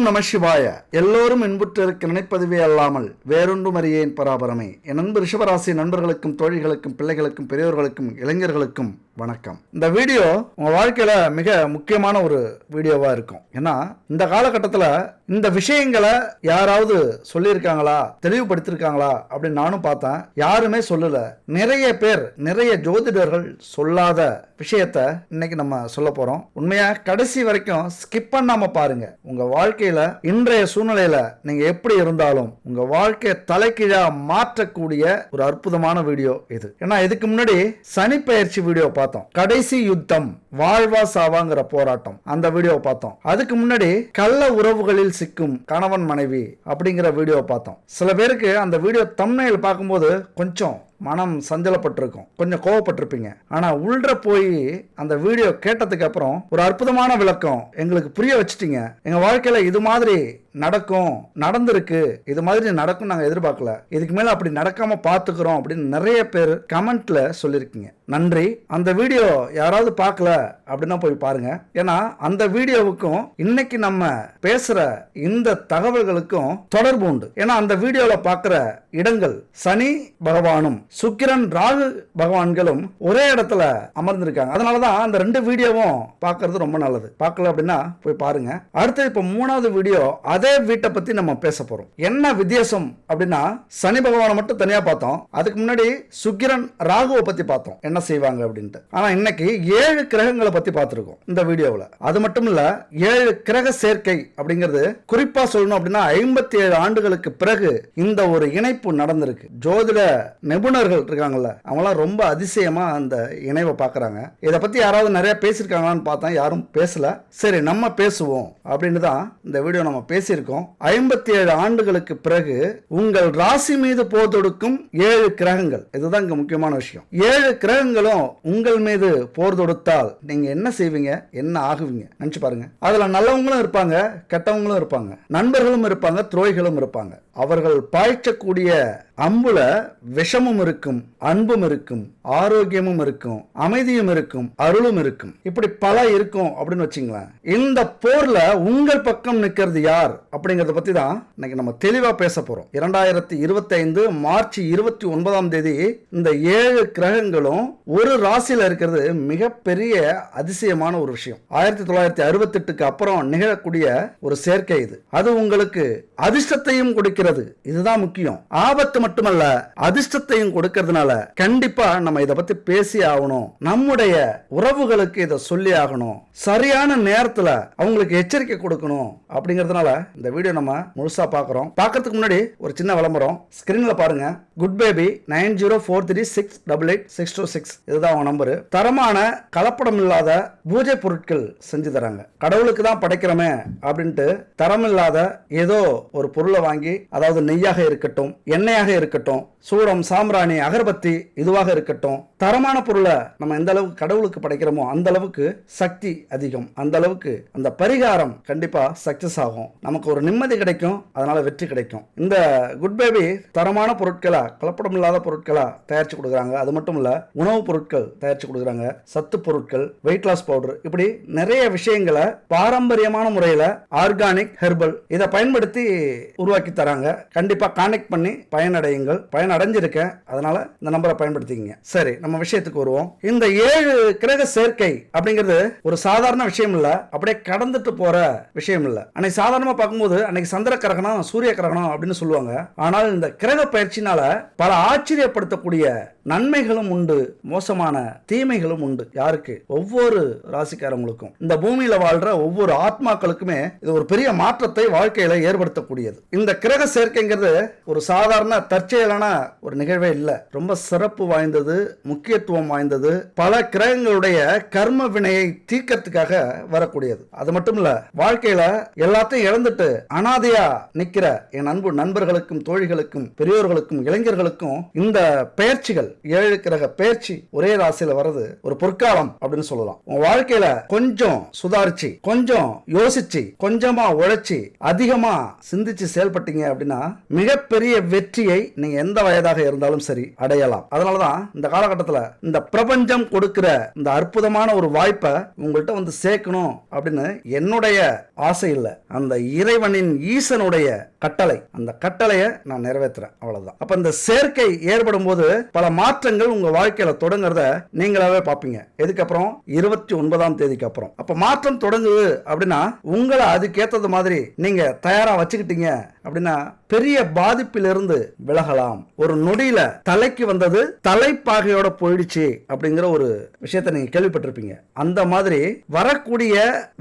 நம சிவாய. எல்லோரும் இன்புற்றிருக்க நினைப்பதுவே அல்லாமல் வேறொன்றும் அறியேன் பராபரமே. என் நண்பர் ரிஷபராசி நண்பர்களுக்கும் தோழிகளுக்கும் பிள்ளைகளுக்கும் பெரியோர்களுக்கும் இளைஞர்களுக்கும் வணக்கம். இந்த வீடியோ உங்க வாழ்க்கையில மிக முக்கியமான ஒரு வீடியோவா இருக்கும். ஏன்னா இந்த காலகட்டத்தில் இந்த விஷயங்களை யாராவது சொல்லியிருக்காங்களா, தெளிவுபடுத்திருக்காங்களா அப்படின்னு நானும் பார்த்தேன். யாருமே சொல்லல. நிறைய பேர், நிறைய ஜோதிடர்கள் சொல்லாத விஷயத்த இன்னைக்கு நம்ம சொல்ல போறோம். உண்மையா கடைசி வரைக்கும் ஸ்கிப் பண்ணாம பாருங்க. உங்க வாழ்க்கையில இன்றைய சூழ்நிலையில நீங்க எப்படி இருந்தாலும் உங்க வாழ்க்கையை தலைகீழா மாற்றக்கூடிய ஒரு அற்புதமான வீடியோ இது. ஏன்னா இதுக்கு முன்னாடி சனி பெயர்ச்சி வீடியோ பார்த்தோம். கடைசி யுத்தம், வாழ்வா சாவாங்கிற போராட்டம், அந்த வீடியோ பார்த்தோம். அதுக்கு முன்னாடி கள்ள உறவுகளில் சிக்கும் கணவன் மனைவி அப்படிங்கிற வீடியோ பார்த்தோம். சில பேருக்கு அந்த வீடியோ தம்ப்நெயில் பார்க்கும்போது கொஞ்சம் மனம் சஞ்சலப்பட்டிருக்கும், கொஞ்சம் கோவப்பட்டிருப்பீங்க. ஆனா உள்ற போய் அந்த வீடியோ கேட்டதுக்கு அப்புறம் ஒரு அற்புதமான விளக்கம் எங்களுக்கு புரிய வச்சுட்டீங்க. எங்க வாழ்க்கையில இது மாதிரி நடக்கும், நடந்திருக்கு, இது மாதிரி நடக்கும் நாங்க எதிர்பார்க்கல, இதுக்கு மேல அப்படி நடக்காம பாத்துக்கிறோம் அப்படின்னு நிறைய பேர் கமெண்ட்ல சொல்லிருக்கீங்க. நன்றி. அந்த வீடியோ யாராவது பார்க்கல அப்படின்னா போய் பாருங்க. ஏன்னா அந்த வீடியோவுக்கும் இன்னைக்கு நம்ம பேசுற இந்த தகவல்களுக்கும் தொடர்பு உண்டு. ஏன்னா அந்த வீடியோல பார்க்கிற இடங்கள் சனி பகவானும் சுக்கிரன் ராகு பகவான்களும் ஒரே இடத்துல அமர்ந்திருக்காங்க. அதனாலதான் அந்த ரெண்டு வீடியோவும் பார்க்கறது ரொம்ப நல்லது. பார்க்கல அப்படின்னா போய் பாருங்க. அடுத்து இப்ப மூணாவது வீடியோ அதே வீட்டை பத்தி நம்ம பேச போறோம். என்ன வித்தியாசம் அப்படின்னா, சனி பகவானை மட்டும் தனியா பார்த்தோம். அதுக்கு முன்னாடி சுக்கிரன் ராகுவை பத்தி பார்த்தோம், என்ன செய்வாங்க அப்படின்ட்டு. ஆனா இன்னைக்கு 7 கிரகங்களை பத்தி பார்த்திருக்கோம் இந்த வீடியோவில். அது மட்டும் இல்ல, 7 கிரக சேர்க்கை அப்படிங்கிறது குறிப்பா சொல்லணும் அப்படின்னா 57 ஆண்டுகளுக்கு பிறகு இந்த ஒரு இணைப்பு நடந்திருக்கு. ஜோதிட நிபுணர்கள் இருக்காங்கல்ல, அவங்களாம் ரொம்ப அதிசயமா அந்த இணைவை பார்க்கறாங்க. இதை பத்தி யாராவது நிறைய பேசியிருக்காங்களான்னு பார்த்தா யாரும் பேசல. சரி, நம்ம பேசுவோம் அப்படின்னு தான் இந்த வீடியோ நம்ம பேசியிருக்கோம். 57 ஆண்டுகளுக்கு பிறகு உங்கள் ராசி மீது போர் தொடுக்கும் 7 கிரகங்கள். இதுதான் இங்க முக்கியமான விஷயம். 7 கிரகங்களும் உங்கள் மீது போர் தொடுத்தால் நீங்க என்ன செய்வீங்க, என்ன ஆகுவீங்க நினைச்சு பாருங்க. அதுல நல்லவங்களும் இருப்பாங்க, கெட்டவங்களும் இருப்பாங்க, நண்பர்களும் இருப்பாங்க, துரோகிகளும் இருப்பாங்க. அவர்கள் பாய்ச்சக்கூடிய அம்புல விஷமும் இருக்கும், அன்பும் இருக்கும், ஆரோக்கியமும் இருக்கும், அமைதியும் இருக்கும், அருளும் இருக்கும். இப்படி பல இருக்கும் அப்படின்னு வச்சுங்களேன். இந்த போர்ல உங்கள் பக்கம் நிக்கிறது யார் அப்படிங்கறத பத்தி தான் இன்னைக்கு நம்ம தெளிவா பேச போறோம். 2025 மார்ச் 29ஆம் தேதி இந்த 7 கிரகங்களும் ஒரு ராசியில இருக்கிறது மிகப்பெரிய அதிசயமான ஒரு விஷயம். 1968க்கு அப்புறம் நிகழக்கூடிய ஒரு சேர்க்கை இது. அது உங்களுக்கு அதிர்ஷ்டத்தையும் கொடுக்கிறது. இதுதான் முக்கியம். ஆபத்து மட்டுமல்ல, அதிர்ஷ்டத்தையும் கொடுக்கிறதுனால கண்டிப்பா நம்ம இதை பத்தி பேசி ஆகணும். நம்முடைய உறவுகளுக்கு இதை சொல்லி ஆகணும். சரியான நேரத்துல அவங்களுக்கு எச்சரிக்கை கொடுக்கணும். அப்படிங்கிறதுனால இந்த வீடியோ நம்ம முழுசா பார்க்கிறோம். பார்க்கறதுக்கு முன்னாடி ஒரு சின்ன விளம்பரம். ஸ்கிரீன்ல பாருங்க, குட் பேபி 9043688626. இதுதான் அவங்க நம்பர். தரமான கலப்படம் இல்லாத பூஜை பொருட்கள் செஞ்சு தராங்க. கடவுளுக்கு தான் படைக்கிறோமே அப்படின்ட்டு தரம் இல்லாத ஏதோ ஒரு பொருளை வாங்கி, அதாவது நெய்யாக இருக்கட்டும், எண்ணெயாக இருக்கட்டும், சூடம், சாம்பிராணி, அகர்பத்தி இதுவாக இருக்கட்டும், தரமான பொருளை நம்ம எந்த அளவுக்கு கடவுளுக்கு படைக்கிறோமோ அந்த அளவுக்கு சக்தி அதிகம், அந்த அளவுக்கு அந்த பரிகாரம் கண்டிப்பா சக்சஸ் ஆகும். நமக்கு ஒரு நிம்மதி கிடைக்கும், அதனால வெற்றி கிடைக்கும். இந்த குட் பேபி தரமான பொருட்களா, கலப்படம் இல்லாத பொருட்களா தயாரிச்சு கொடுக்குறாங்க. அது மட்டும் இல்ல, உணவுப் பொருட்கள் தயாரிச்சு கொடுக்குறாங்க, சத்து பொருட்கள், வெயிட் லாஸ் பவுடர், இப்படி நிறைய விஷயங்களை பாரம்பரியமான முறையில ஆர்கானிக், ஹெர்பல் இதை பயன்படுத்தி உருவாக்கி தராங்க. கண்டிப்பா கான்டெக்ட் பண்ணி பயனடையுங்கள். பயனடைஞ்சிருக்கேன், அதனால இந்த நம்பரை பயன்படுத்திக்கங்க. சரி, நம்ம விஷயத்துக்கு வருவோம். இந்த 7 கிரக சேர்க்கை அப்படிங்கிறது ஒரு சாதாரண விஷயம் இல்ல, அப்படியே கடந்துட்டு போற விஷயம் இல்ல. அன்னைக்கு சாதாரணமா பார்க்கும்போது அன்னைக்கு சந்திர கிரகணம், சூரிய கிரகணம் அப்படின்னு சொல்லுவாங்க. ஆனால் இந்த கிரக பயிற்சினால பல ஆச்சரியப்படுத்தக்கூடிய நன்மைகளும் உண்டு, மோசமான தீமைகளும் உண்டு. யாருக்கு? ஒவ்வொரு ராசிக்காரங்களுக்கும், இந்த பூமியில வாழ்ற ஒவ்வொரு ஆத்மாக்களுக்குமே இது ஒரு பெரிய மாற்றத்தை வாழ்க்கையில ஏற்படுத்தக்கூடியது. இந்த கிரக சேர்க்கைங்கிறது ஒரு சாதாரண தற்செயலான ஒரு நிகழ்வே இல்ல. ரொம்ப சிறப்பு வாய்ந்தது, முக்கியத்துவம் வாய்ந்தது. பல கிரகங்களுடைய கர்ம வினையை தீர்க்கறதுக்காக வரக்கூடியது. அது மட்டும் இல்ல, வாழ்க்கையில எல்லாத்தையும் இழந்துட்டு அனாதையா நிக்கிற என் அன்பு நண்பர்களுக்கும், தோழிகளுக்கும், பெரியோர்களுக்கும், இளைஞர்களுக்கும் இந்த பெயர்ச்சிகள், 7 கிரக பெயர்ச்சி ஒரே ராசியில வர்றது ஒரு பொற்காலம் அப்படின்னு சொல்லலாம். உங்க வாழ்க்கையில கொஞ்சம் சுதாரிச்சு, கொஞ்சம் யோசிச்சு, கொஞ்சமா உழைச்சி, அதிகமா சிந்திச்சு செயல்பட்டீங்க அப்படின்னா மிகப்பெரிய வெற்றியை நீங்க எந்த வயதாக இருந்தாலும் சரி அடையலாம். அதனாலதான் இந்த காலகட்டத்தில் இந்த பிரபஞ்சம் கொடுக்கிற இந்த அற்புதமான ஒரு வாய்ப்பை உங்கள்கிட்ட வந்து சேர்க்கணும் அப்படின்னு என்னுடைய ஆசை இல்லை, அந்த இறைவனின் ஈசனுடைய கட்டளை. அந்த கட்டளையை நான் நிறைவேற்றுறேன், அவ்வளவுதான். அப்ப இந்த சேர்க்கை ஏற்படும் போது பல மாற்றங்கள் உங்க வாழ்க்கையில தொடங்குறத நீங்களாவே பார்ப்பீங்க. எதுக்கப்புறம் 29ஆம் தேதிக்கு அப்புறம். அப்ப மாற்றம் தொடங்குது அப்படின்னா உங்களை அதுக்கேற்றது மாதிரி நீங்க தயாரா வச்சுக்கிட்டீங்க அப்படின்னா பெரிய பாதிப்பிலிருந்து விலகலாம். ஒரு நொடியில தலைக்கு வந்தது தலைப்பாகையோட போயிடுச்சு அப்படிங்கிற ஒரு விஷயத்தை நீங்க கேள்விப்பட்டிருப்பீங்க. அந்த மாதிரி வரக்கூடிய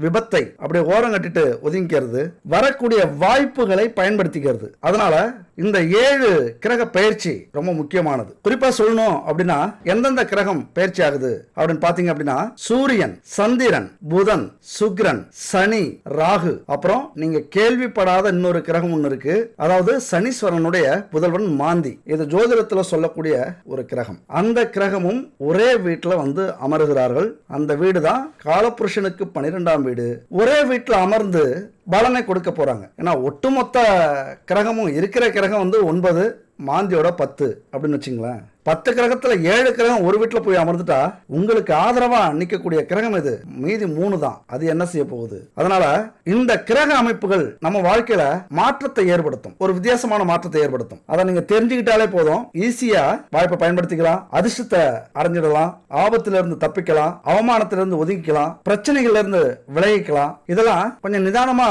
விபத்தை அப்படியே ஓரம் கட்டிட்டு ஒதுங்கிக்கிறது, வரக்கூடிய வாய்ப்புகளை பயன்படுத்திக்கிறது. அதனால இந்த 7 கிரக பயிற்சி ரொம்ப முக்கியமானது. குறிப்பா சொல்லணும் அப்படின்னா எந்தெந்த கிரகம் பயிற்சி ஆகுது அப்படின்னு பாத்தீங்க அப்படின்னா சூரியன், சந்திரன், புதன், சுக்கிரன், சனி, ராகு, அப்புறம் நீங்க கேள்விப்படாத இன்னொரு கிரகம் ஒன்று இருக்கு. அதாவது சனீஸ்வரனுடைய புதல்வன் மாந்தி. இது ஜோதிடத்துல சொல்லக்கூடிய ஒரு கிரகம். அந்த கிரகமும் ஒரே வீட்டுல வந்து அமருகிறார்கள். அந்த வீடு தான் காலபுருஷனுக்கு 12ஆம் வீடு. ஒரே வீட்டுல அமர்ந்து பலனை கொடுக்க போறாங்க. ஏன்னா ஒட்டுமொத்த கிரகமும் இருக்கிற கிரகம் வந்து 9, மாந்தியோட 10 அப்படின்னு வச்சுங்களேன். 10 கிரகத்துல 7 கிரகம் ஒரு வீட்டுல போய் அமர்ந்துட்டா உங்களுக்கு ஆதரவா நிற்கக்கூடிய கிரகம் இது. மீதி 3 தான். அது என்ன செய்ய போகுது? அதனால இந்த கிரக அமைப்புகள் நம்ம வாழ்க்கையில மாற்றத்தை ஏற்படுத்தும், ஒரு வித்தியாசமான மாற்றத்தை ஏற்படுத்தும். அதை நீங்க தெரிஞ்சுக்கிட்டாலே போதும், ஈஸியா வாய்ப்பை பயன்படுத்திக்கலாம், அதிர்ஷ்டத்தை அடைஞ்சிடலாம், ஆபத்துல இருந்து தப்பிக்கலாம், அவமானத்திலிருந்து ஒதுக்கிக்கலாம், பிரச்சனைகள்ல இருந்து விலகிக்கலாம். இதெல்லாம் கொஞ்சம் நிதானமா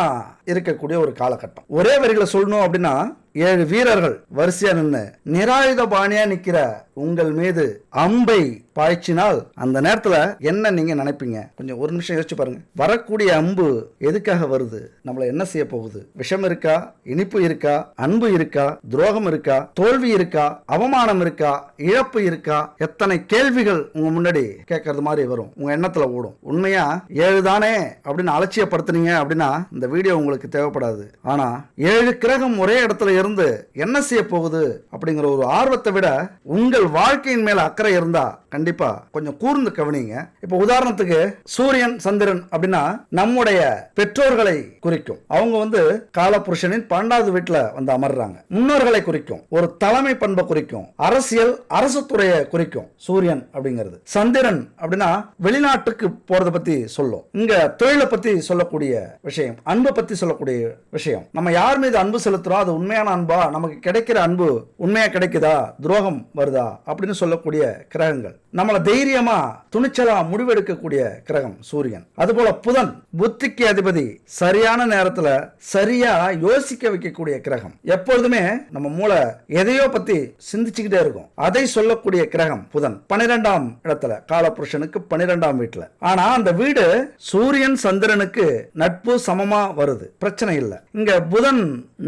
இருக்கக்கூடிய ஒரு காலகட்டம். ஒரே வரிகளை சொல்லணும் அப்படின்னா 7 வீரர்கள் வரிசையா நின்று நிராயுத பாணியா நிக்கிற உங்கள் மீது அம்பை பாய்ச்சினால் அந்த நேரத்துல என்ன நீங்க நினைப்பீங்க? கொஞ்சம் ஒரு நிமிஷம் யோசிச்சு பாருங்க. வரக்கூடிய அம்பு எதுக்காக வருது? நம்மள என்ன செய்ய போகுது? விஷம் இருக்கா, இனிப்பு இருக்கா, அன்பு இருக்கா, துரோகம் இருக்கா, தோல்வி இருக்கா, அவமானம் இருக்கா, இழப்பு இருக்கா? எத்தனை கேள்விகள் உங்க முன்னாடி கேட்கறது மாதிரி வரும், உங்க எண்ணத்துல ஓடும். உண்மையா 7 தானே அப்படின்னு அலட்சியப்படுத்துனீங்க அப்படின்னா இந்த வீடியோ உங்களுக்கு தேவைப்படாது. ஆனா 7 கிரகம் ஒரே இடத்துல இருந்து என்ன செய்ய போகுது அப்படிங்கிற ஒரு ஆர்வத்தை விட உங்கள் வாழ்க்கையின் மேல அக்கறை இருந்தா கண்டிப்பா கொஞ்சம் கூர்ந்து கவனிங்க. இப்ப உதாரணத்துக்கு சூரியன், சந்திரன் அப்படின்னா நம்முடைய பெற்றோர்களை குறிக்கும். அவங்க வந்து காலபுருஷனின் 12வது வீட்டுல வந்து அமர்றாங்க. முன்னோர்களை குறிக்கும், ஒரு தலைமை பண்பை குறிக்கும், அரசியல், அரசு துறையை குறிக்கும் சூரியன் அப்படிங்கிறது. சந்திரன் அப்படின்னா வெளிநாட்டுக்கு போறத பத்தி சொல்லும். இங்க தொழிலை பத்தி சொல்லக்கூடிய விஷயம், அன்பை பத்தி சொல்லக்கூடிய விஷயம். நம்ம யார் மீது அன்பு செலுத்துறோம், அது உண்மையான அன்பா, நமக்கு கிடைக்கிற அன்பு உண்மையா கிடைக்குதா, துரோகம் வருதா அப்படின்னு சொல்லக்கூடிய கிரகங்கள். நம்மள தைரியமா துணிச்சலா முடிவெடுக்கக்கூடிய கிரகம் சூரியன். அதுபோல புதன் புத்திக்கு அதிபதி, சரியான நேரத்துல சரியா யோசிக்க வைக்கக்கூடிய கிரகம். எப்பொழுதுமே நம்ம மூளை எதையோ பத்தி சிந்திச்சுக்கிட்டே இருக்கும், அதை சொல்லக்கூடிய கிரகம் புதன். 12ஆம் இடத்துல காலபுருஷனுக்கு 12ஆம் வீட்டுல. ஆனா அந்த வீடு சூரியன் சந்திரனுக்கு நட்பு சமமா வருது, பிரச்சனை இல்லை. இங்க புதன்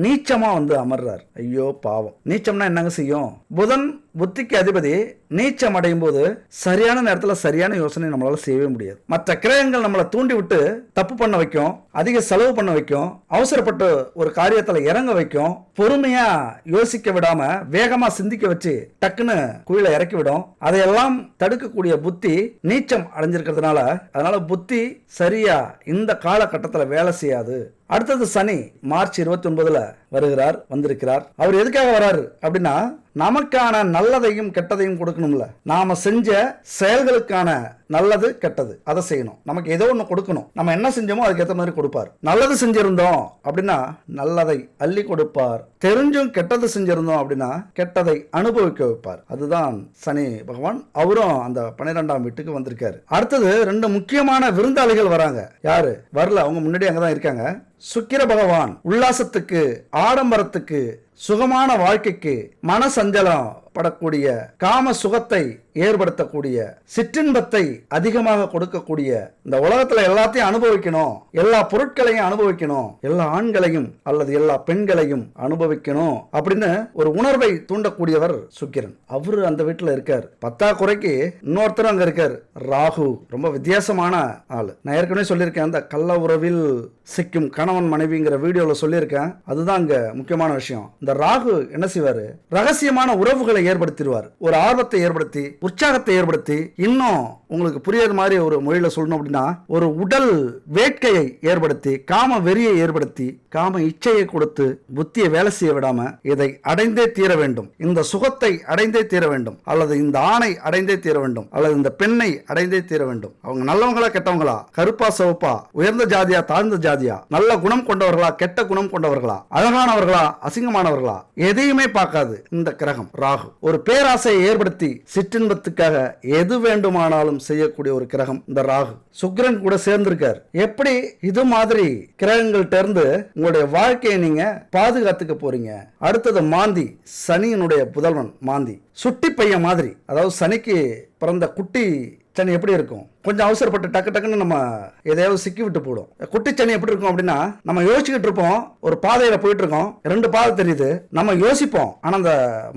நீச்சமா வந்து அமர்றார். ஐயோ பாவம். நீச்சம்னா என்னங்க செய்யும்? புதன் புத்திக்கு அதிபதி நீச்சம் அடையும் போது சரியான நேரத்தில் சரியான யோசனை நம்மளால செய்யவே முடியாது. மற்ற கிரகங்கள் நம்மளை தூண்டி விட்டு தப்பு பண்ண வைக்கும், அதிக செலவு பண்ண வைக்கும், அவசரப்பட்டு ஒரு காரியத்துல இறங்க வைக்கும், பொறுமையா யோசிக்க விடாம வேகமா சிந்திக்க வச்சு டக்குன்னு குயில இறக்கி விடும். அதையெல்லாம் தடுக்கக்கூடிய புத்தி நீச்சம் அடைஞ்சிருக்கிறதுனால அதனால புத்தி சரியா இந்த காலகட்டத்தில் வேலை செய்யாது. அடுத்தது சனி மார்ச் 29ல வருகிறார், வந்திருக்கிறார். அவர் எதுக்காக வராரு அப்படின்னா நமக்கான நல்லதையும் கெட்டதையும் கொடுக்கணும்ல. நாம செஞ்ச செயல்களுக்கான நல்லது கெட்டது அதை செய்யணும். நமக்கு ஏதோ ஒன்று கொடுக்கணும். நம்ம என்ன செஞ்சோமோ அதுக்கு ஏற்ற மாதிரி கொடுப்பார். நல்லது செஞ்சிருந்தோம் அப்படின்னா நல்லதை அள்ளி கொடுப்பார். தெரிஞ்சும் கெட்டது செஞ்சிருந்தோம் அப்படின்னா கெட்டதை அனுபவிக்க வைப்பார். அதுதான் சனி பகவான். அவரும் அந்த 12ஆம் வீட்டுக்கு வந்திருக்காரு. அடுத்தது 2 முக்கியமான விருந்தாளிகள் வராங்க. யாரு வரல, அவங்க முன்னாடி அங்கதான் இருக்காங்க. சுக்கிர பகவான் உல்லாசத்துக்கு, ஆடம்பரத்துக்கு, சுகமான வாழ்க்கைக்கு, மன சஞ்சலம் படக்கூடிய, காம சுகத்தை ஏற்படுத்தக்கூடிய, சிற்றின்பத்தை அதிகமாக கொடுக்கக்கூடிய, இந்த உலகத்துல எல்லாத்தையும் அனுபவிக்கணும், எல்லா பொருட்களையும் அனுபவிக்கணும், எல்லா ஆண்களையும் அல்லது எல்லா பெண்களையும் அனுபவிக்கணும் அப்படின்னு ஒரு உணர்வை தூண்டக்கூடியவர் சுக்கிரன். அவரு அந்த வீட்டுல இருக்கார். 10 குறைக்கு இன்னொருத்தரும் அங்க இருக்கார், ராகு. ரொம்ப வித்தியாசமான ஆளு. நான் ஏற்கனவே சொல்லியிருக்கேன், அந்த கள்ள உறவில் சிக்கும் கணவன் மனைவிங்கிற வீடியோல சொல்லியிருக்கேன். அதுதான் அங்க முக்கியமான விஷயம். இந்த ராகு என்ன செய்வாரு? ரகசியமான உறவுகளை ஏற்படுத்திடுவார். ஒரு ஆர்வத்தை ஏற்படுத்தி, உற்சாகத்தை ஏற்படுத்தி, இன்னும் உங்களுக்கு புரியாத மாதிரி ஒரு மொழியில சொல்லணும் அப்படின்னா, ஒரு உடல் வேட்கையை ஏற்படுத்தி, காம வெறியை ஏற்படுத்தி, காம இச்சையை கொடுத்து, புத்தியை வேலை செய்ய விடாம இதை அடைந்தே தீர வேண்டும், இந்த சுகத்தை அடைந்தே தீர வேண்டும், அல்லது இந்த ஆணை அடைந்தே தீர வேண்டும், அல்லது இந்த பெண்ணை அடைந்தே தீர வேண்டும். அவங்க நல்லவங்களா கெட்டவங்களா, கருப்பா சிவப்பா, உயர்ந்த ஜாதியா தாழ்ந்த ஜாதியா, நல்ல குணம் கொண்டவர்களா கெட்ட குணம் கொண்டவர்களா, அழகானவர்களா அசிங்கமானவர்களா, எதையுமே பார்க்காது இந்த கிரகம் ராகு. ஒரு பேராசையை ஏற்படுத்தி சிற்றின்பத்துக்காக எது வேண்டுமானாலும் செய்யக்கூடிய ஒரு கிரகம் இந்த ராகு. சுக்கிரன் கூட சேர்ந்திருக்கார். எப்படி இது மாதிரி கிரகங்கள்ட்ட இருந்து உங்களுடைய வாழ்க்கையை நீங்க பாதுகாத்துக்க போறீங்க? அடுத்தது மாந்தி, சனியினுடைய புதல்வன் மாந்தி. சுட்டி பையன் மாதிரி, அதாவது சனிக்கு பிறந்த குட்டி சனி எப்படி இருக்கும்? கொஞ்சம் அவசரப்பட்டு டக்கு டக்குன்னு நம்ம எதையாவது சிக்கி விட்டு போடும். குட்டி சனி எப்படி இருக்கும் அப்படின்னா, நம்ம யோசிச்சுக்கிட்டு இருப்போம், ஒரு பாதையில போயிட்டு இருக்கோம், 2 பாதை தெரியுது, நம்ம யோசிப்போம். ஆனா அந்த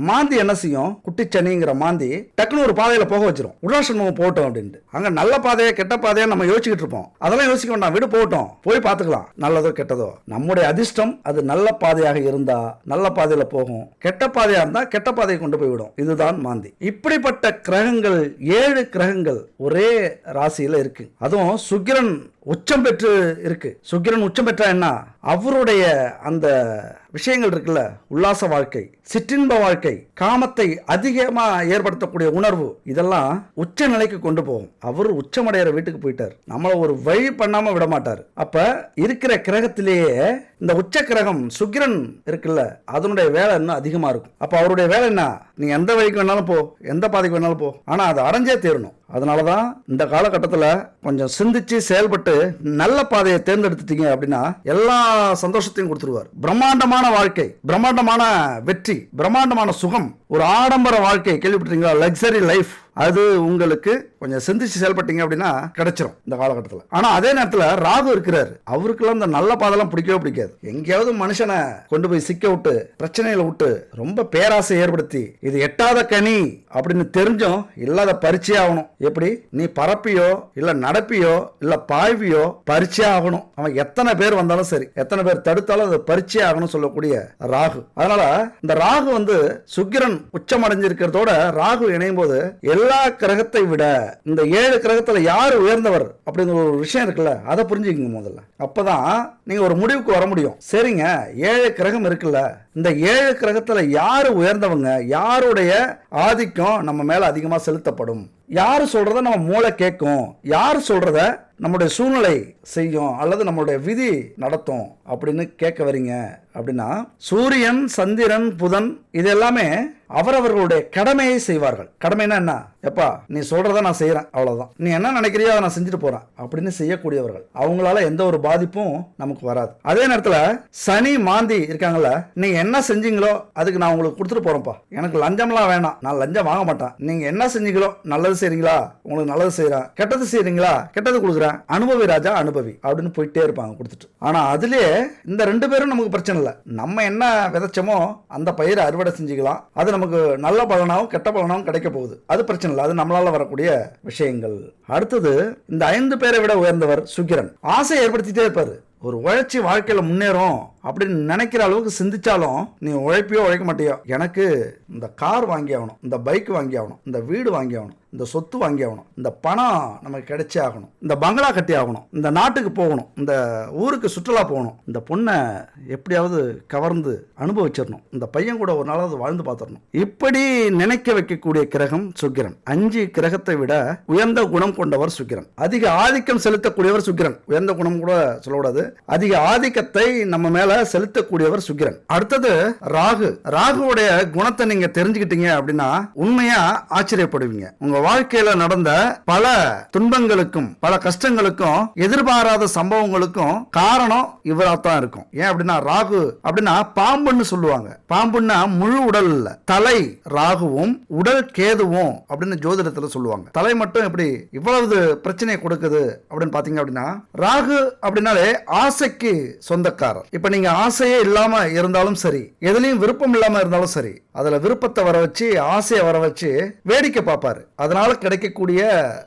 மாந்தி என்ன செய்யும்? குட்டி சனிங்கிற மாந்தி டக்குன்னு ஒரு பாதையில போக வச்சிரும். உல்லாசம் போகட்டும் அப்படின்ட்டு. அங்க நல்ல பாதையா கெட்ட பாதையா நம்ம யோசிச்சுக்கிட்டு இருப்போம். அதெல்லாம் யோசிக்க வேண்டாம், விடு போகட்டும், போய் பார்த்துக்கலாம், நல்லதோ கெட்டதோ. நம்முடைய அதிர்ஷ்டம் அது நல்ல பாதையாக இருந்தா நல்ல பாதையில போகும், கெட்ட பாதையா இருந்தா கெட்ட பாதையை கொண்டு போய் விடும். இதுதான் மாந்தி. இப்படிப்பட்ட கிரகங்கள் 7 கிரகங்கள் ஒரே ராசியில இருக்கு. அதுவும் சுக்கிரன் உச்சம் பெற்று இருக்கு. சுக்கிரன் உச்சம் பெற்றா என்ன? அவருடைய அந்த விஷயங்கள் இருக்குல்ல, உல்லாச வாழ்க்கை, சிற்றின்ப வாழ்க்கை, காமத்தை அதிகமா ஏற்படுத்தக்கூடிய உணர்வு, இதெல்லாம் உச்ச நிலைக்கு கொண்டு போகும். அவர் உச்சமடைகிற வீட்டுக்கு போயிட்டார், நம்மள ஒரு வழி பண்ணாம விட மாட்டார். அப்ப இருக்கிற கிரகத்திலேயே இந்த உச்ச கிரகம் சுக்கிரன் இருக்குல்ல, அதனுடைய வேலை இன்னும் அதிகமா இருக்கும். அப்ப அவருடைய வேலை என்ன? நீ எந்த வழிக்கு வேணாலும் போ, எந்த பாதைக்கு வேணாலும் போ, ஆனா அதை அடைஞ்சே தீரணும். அதனாலதான் இந்த காலகட்டத்தில் கொஞ்சம் சிந்திச்சு செயல்பட்டு நல்ல பாதையை தேர்ந்தெடுத்துட்டீங்க அப்படின்னா எல்லா சந்தோஷத்தையும் கொடுத்துருவார். பிரம்மாண்டமான வாழ்க்கை, பிரம்மாண்டமான வெற்றி, பிரம்மாண்டமான சுகம், ஒரு ஆடம்பர வாழ்க்கை, கேள்விப்பட்டீங்களா? Luxury life. அது உங்களுக்கு கொஞ்சம் சிந்திச்சு செயல்பட்டீங்க அப்படின்னா கிடைச்சிரும் இந்த காலகட்டத்தில். ஆனா அதே நேரத்தில் ராகு இருக்கிறார், அவருக்குலாம் இந்த நல்ல பாதெல்லாம் பிடிக்கவே பிடிக்காது. எங்கேயாவது மனுஷனை கொண்டு போய் சிக்க விட்டு, பிரச்சனையில விட்டு, ரொம்ப பேராசை ஏற்படுத்தி, இது எட்டாத கனி அப்படின்னு தெரிஞ்சும் இல்லாத பரிச்சை ஆகணும். எப்படி? நீ பரப்பியோ இல்ல நடப்பியோ இல்ல பாய்வியோ பரிச்சை ஆகணும். அவன் எத்தனை பேர் வந்தாலும் சரி, எத்தனை பேர் தடுத்தாலும் அது பரிச்சை ஆகணும் சொல்லக்கூடிய ராகு. அதனால இந்த ராகு சுக்கிரன் உச்சம் அடைஞ்சிருக்கிறதோட ராகு இணையும் போது எல்லா கிரகத்தை விட இந்த 7 கிரகத்துல யாரு உயர்ந்தவர் அப்படிங்கிற ஒரு விஷயம் இருக்குல்ல, அதை புரிஞ்சுக்கங்க முதல்ல. அப்பதான் நீங்க ஒரு முடிவுக்கு வர முடியும். சரிங்க, 7 கிரகம் இருக்குல்ல, இந்த 7 கிரகத்துல யாரு உயர்ந்தவங்க, யாருடைய ஆதிக்கம் நம்ம மேல அதிகமா செலுத்தப்படும், யாரு சொல்றத நம்ம மூளை கேட்கும், யாரு சொல்றத நம்முடைய சூழ்நிலை செய்யும் அல்லது நம்மளுடைய விதி நடத்தும் அப்படின்னு கேட்க வரீங்க அப்படின்னா, சூரியன், சந்திரன், புதன் இது எல்லாமே அவரவர்களுடைய கடமையை செய்வார்கள். கடமைனா என்ன? எப்பா நீ சொல்றத நான் செய்யறேன், அவ்வளவுதான், நீ என்ன நினைக்கிறியோ அதை நான் செஞ்சுட்டு போறேன் அப்படின்னு செய்யக்கூடியவர்கள். அவங்களால எந்த ஒரு பாதிப்பும் நமக்கு வராது. அதே நேரத்துல சனி மாந்தி இருக்காங்கல்ல, நீங்க என்ன செஞ்சீங்களோ அதுக்கு நான் உங்களுக்கு கொடுத்துட்டு போறேன்ப்பா, எனக்கு லஞ்சம்லாம் வேணாம், நான் லஞ்சம் வாங்க மாட்டேன், நீங்க என்ன செஞ்சீங்களோ நல்லது செய்றீங்களா உங்களுக்கு நல்லது செய்யறேன், கெட்டது செய்றீங்களா கெட்டது கொடுக்குறேன், அனுபவி ராஜா அனுபவி அப்படின்னு போயிட்டே இருப்பாங்க கொடுத்துட்டு. ஆனா அதுலயே இந்த 2 பேரும் நமக்கு பிரச்சனை இல்லை. நம்ம என்ன விதைச்சோமோ அந்த பயிரை அறுவடை செஞ்சுக்கலாம், அது நமக்கு நல்ல பலனாகவும் கெட்ட பலனாகவும் கிடைக்க போகுது, அது பிரச்சனை இல்லை, அது நம்மளால வரக்கூடிய விஷயங்கள். அடுத்தது இந்த 5 பேரை விட உயர்ந்தவர் சுக்கிரன். ஆசை ஏற்படுத்திட்டே இருப்பாரு, ஒரு உழைச்சி வாழ்க்கையில முன்னேறும் அப்படின்னு நினைக்கிற அளவுக்கு சிந்திச்சாலும் நீ உழைப்பியோ உழைக்க மாட்டியோ, எனக்கு இந்த கார் வாங்கி ஆகணும், இந்த பைக் வாங்கி ஆகணும், இந்த வீடு வாங்கி ஆகணும், இந்த சொத்து வாங்கி ஆகணும், இந்த பணம் நமக்கு கிடைச்சே ஆகணும், இந்த பங்களா கட்டி ஆகணும், இந்த நாட்டுக்கு போகணும், இந்த ஊருக்கு சுற்றுலா போகணும், இந்த பொண்ணை எப்படியாவது கவர்ந்து அனுபவிச்சிடணும், இந்த பையன் கூட ஒரு நாளாவது வாழ்ந்து பார்த்துடணும், இப்படி நினைக்க வைக்கக்கூடிய கிரகம் சுக்கிரன். 5 கிரகத்தை விட உயர்ந்த குணம் கொண்டவர் சுக்கிரன். அதிக ஆதிக்கம் செலுத்தக்கூடியவர் சுக்கிரன். உயர்ந்த குணம் கூட சொல்லக்கூடாது, அதிக ஆதிக்கத்தை நம்ம மேல செலுத்தக்கூடியவர் சுக்கிரன். அடுத்தது ராகு. ராகுவுடைய குணத்தை நீங்க தெரிஞ்சுக்கிட்டீங்க அப்படின்னா உண்மையா ஆச்சரியப்படுவீங்க. உங்க வாழ்க்கையில நடந்த பல துன்பங்களுக்கும் பல கஷ்டங்களுக்கும் எதிர்பாராத சம்பவங்களுக்கும் காரணம் இவராத்தான் இருக்கும். ஏன் அப்படின்னா ராகு அப்படின்னா பாம்புன்னு சொல்லுவாங்க. பாம்புன்னா முழு உடல் இல்ல, தலை ராகுவும் உடல் கேதுவும் அப்படின்னு ஜோதிடத்துல சொல்லுவாங்க. தலை மட்டும் எப்படி இவ்வளவு பிரச்சனையை கொடுக்குது அப்படின்னு பாத்தீங்க அப்படின்னா, ராகு அப்படின்னாலே ஆசைக்கு சொந்தக்காரர். இப்ப நீங்க நீங்க ஆசையே இல்லாம இருந்தாலும் சரி, எதுலயும் விருப்பம் இல்லாம இருந்தாலும் சரி, அதுல விருப்பத்தை வர வச்சு ஆசையை வர வச்சு வேடிக்கை பார்ப்பாரு. அதனால கிடைக்கக்கூடிய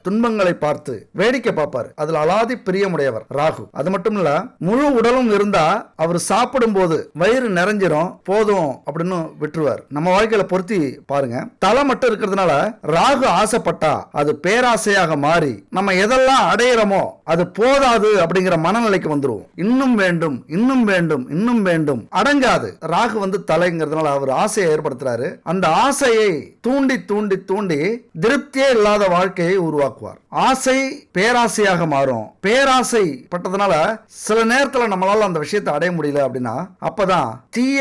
துன்பங்களை பார்த்து வேடிக்கை பார்ப்பாரு. அதுல அலாதி பிரியமுடையவர் ராகு. அது மட்டும் இல்ல, முழு உடலும் இருந்தா அவர் சாப்பிடும் போது வயிறு நிறைஞ்சிரும், போதும் அப்படின்னு விட்டுருவார். நம்ம வாழ்க்கையில பொருத்தி பாருங்க. தலை மட்டும் இருக்கிறதுனால ராகு ஆசைப்பட்டா அது பேராசையாக மாறி நம்ம எதெல்லாம் அடையிறோமோ அது போதாது அப்படிங்கிற மனநிலைக்கு வந்துருவோம். இன்னும் வேண்டும், இன்னும் வேண்டும், இன்னும் வேண்டும், அடங்காது. ராகு தலைங்கிறதுனால அவர் ஆசையை ஏற்படுத்துறாரு. அந்த ஆசையை தூண்டி தூண்டி தூண்டி திருப்தியே இல்லாத வாழ்க்கையை உருவாக்குவார். ஆசை பேராசையாக மாறும். பேராசை பட்டதுனால சில நேரத்துல நம்மளால அந்த விஷயத்தை அடைய முடியல அப்படின்னா அப்பதான் தீய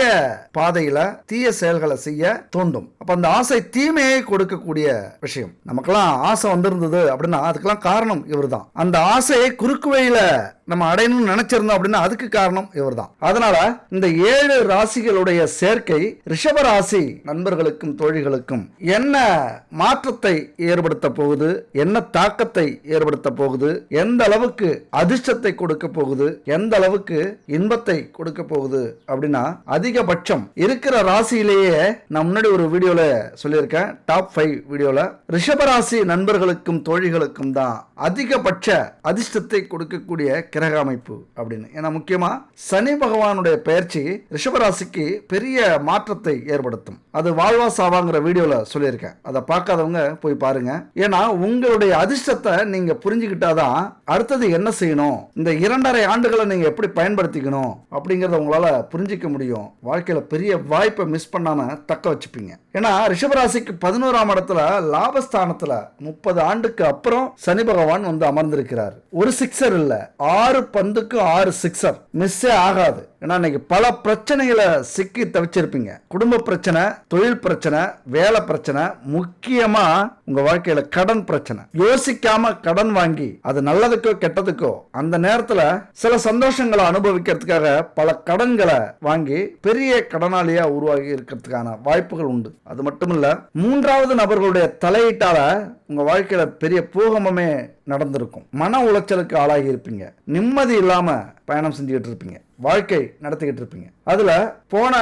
பாதையில தீய செயல்களை செய்ய தூண்டும். அப்ப அந்த ஆசை தீமையை கொடுக்கக்கூடிய விஷயம். நமக்கெல்லாம் ஆசை வந்திருந்தது அப்படின்னா அதுக்கெல்லாம் காரணம் இவர் தான். அந்த ஆசையை குறுக்கு வழியில நம்ம அடையணும்னு நினைச்சிருந்தோம் அப்படின்னா அதுக்கு காரணம் இவர் தான். அதனால இந்த 7 ராசிகளுடைய சேர்க்கை ரிஷப ராசி நண்பர்களுக்கும் தோழிகளுக்கும் என்ன மாற்றத்தை ஏற்படுத்த போகுது, என்ன தாக்கத்தை ஏற்படுத்த போகுது, எந்த அளவுக்கு அதிர்ஷ்டத்தை கொடுக்க போகுது, எந்த அளவுக்கு இன்பத்தை கொடுக்க போகுது அப்படின்னா அதிகபட்சம் இருக்கிற ராசியிலேயே நான் முன்னாடி ஒரு வீடியோல சொல்லியிருக்கேன். டாப் 5 வீடியோல ரிஷபராசி நண்பர்களுக்கும் தோழிகளுக்கும் தான் அதிகபட்ச அதிர்ஷ்டத்தை கொடுக்கக்கூடிய கிரக அமைப்பு அப்படின்னு. ஏன்னா முக்கியமா சனி பகவானுடைய பெயர்ச்சி ரிஷபராசிக்கு பெரிய மாற்றத்தை ஏற்படுத்தும். அது வாழ்வா சாவாங்கிற வீடியோல சொல்லியிருக்கேன். அதை பார்க்காதவங்க போய் பாருங்க. ஏன்னா உங்களுடைய அதிர்ஷ்டத்தை நீங்க புரிஞ்சுக்கிட்டாதான் அடுத்தது என்ன செய்யணும், இந்த 2.5 ஆண்டுகளை நீங்க எப்படி பயன்படுத்திக்கணும் அப்படிங்கறத உங்களால புரிஞ்சிக்க முடியும். வாழ்க்கையில பெரிய வாய்ப்பை மிஸ் பண்ணாம தக்க வச்சுப்பீங்க. ஏன்னா ரிஷபராசிக்கு 11ஆம் இடத்துல லாபஸ்தானத்துல 30 ஆண்டுக்கு அப்புறம் சனி பகவான் அமர்ந்திருக்கிறார். ஒரு சிக்ஸர் இல்ல, 6 பந்துக்கு 6 சிக்ஸர் மிஸ்ஸே ஆகாது. ஏன்னா இன்னைக்கு பல பிரச்சனைகளை சிக்கி தவிச்சிருப்பீங்க. குடும்ப பிரச்சனை, தொழில் பிரச்சனை, வேலை பிரச்சனை, முக்கியமா உங்க வாழ்க்கையில கடன் பிரச்சனை. யோசிக்காம கடன் வாங்கி அது நல்லதுக்கோ கெட்டதுக்கோ அந்த நேரத்துல சில சந்தோஷங்களை அனுபவிக்கிறதுக்காக பல கடன்களை வாங்கி பெரிய கடனாளியா உருவாகி இருக்கிறதுக்கான வாய்ப்புகள் உண்டு. அது மட்டும் இல்ல, 3வது நபர்களுடைய தலையீட்டால உங்க வாழ்க்கையில பெரிய பூகம்பமே நடந்திருக்கும். மன உளைச்சலுக்கு ஆளாகி இருப்பீங்க. நிம்மதி இல்லாம பயணம் செஞ்சுக்கிட்டு இருப்பீங்க, வாழ்க்கை நடத்திக்கிட்டு இருப்பீங்க. அதுல போன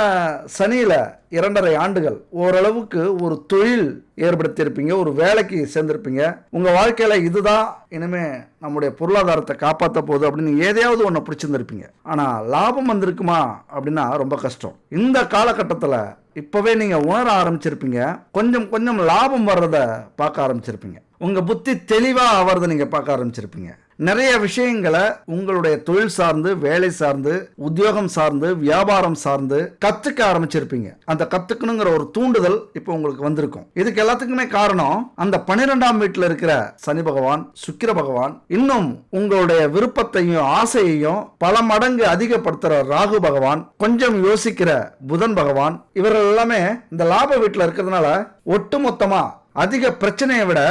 சனியில 2.5 ஆண்டுகள் ஓரளவுக்கு ஒரு தொழில் ஏற்படுத்தி இருப்பீங்க, ஒரு வேலைக்கு சேர்ந்திருப்பீங்க. உங்க வாழ்க்கையில இதுதான் இனிமே நம்முடைய பொருளாதாரத்தை காப்பாற்ற போகுது அப்படின்னு ஏதையாவது ஒன்று பிடிச்சிருந்திருப்பீங்க. ஆனா லாபம் வந்திருக்குமா அப்படின்னா ரொம்ப கஷ்டம். இந்த காலகட்டத்தில் இப்பவே நீங்க உணர ஆரம்பிச்சிருப்பீங்க. கொஞ்சம் கொஞ்சம் லாபம் வர்றத பார்க்க ஆரம்பிச்சிருப்பீங்க. உங்க புத்தி தெளிவா ஆவறதை நீங்க பார்க்க ஆரம்பிச்சிருப்பீங்க. நிறைய விஷயங்களை உங்களுடைய தொழில் சார்ந்து, வேலை சார்ந்து, உத்தியோகம் சார்ந்து, வியாபாரம் சார்ந்து கத்துக்க ஆரம்பிச்சிருப்பீங்க. அந்த கத்துக்கணுங்கிற ஒரு தூண்டுதல் இப்போ உங்களுக்கு வந்திருக்கும். இதுக்கு எல்லாத்துக்குமே காரணம் அந்த 12ஆம் வீட்டில் இருக்கிற சனி பகவான், சுக்கிர பகவான், இன்னும் உங்களுடைய விருப்பத்தையும் ஆசையையும் பல மடங்கு அதிகப்படுத்துற ராகு பகவான், கொஞ்சம் யோசிக்கிற புதன் பகவான், இவர்கள் எல்லாமே இந்த லாப வீட்டில் இருக்கிறதுனால ஒட்டுமொத்தமா அதிக பிரச்சனையை விட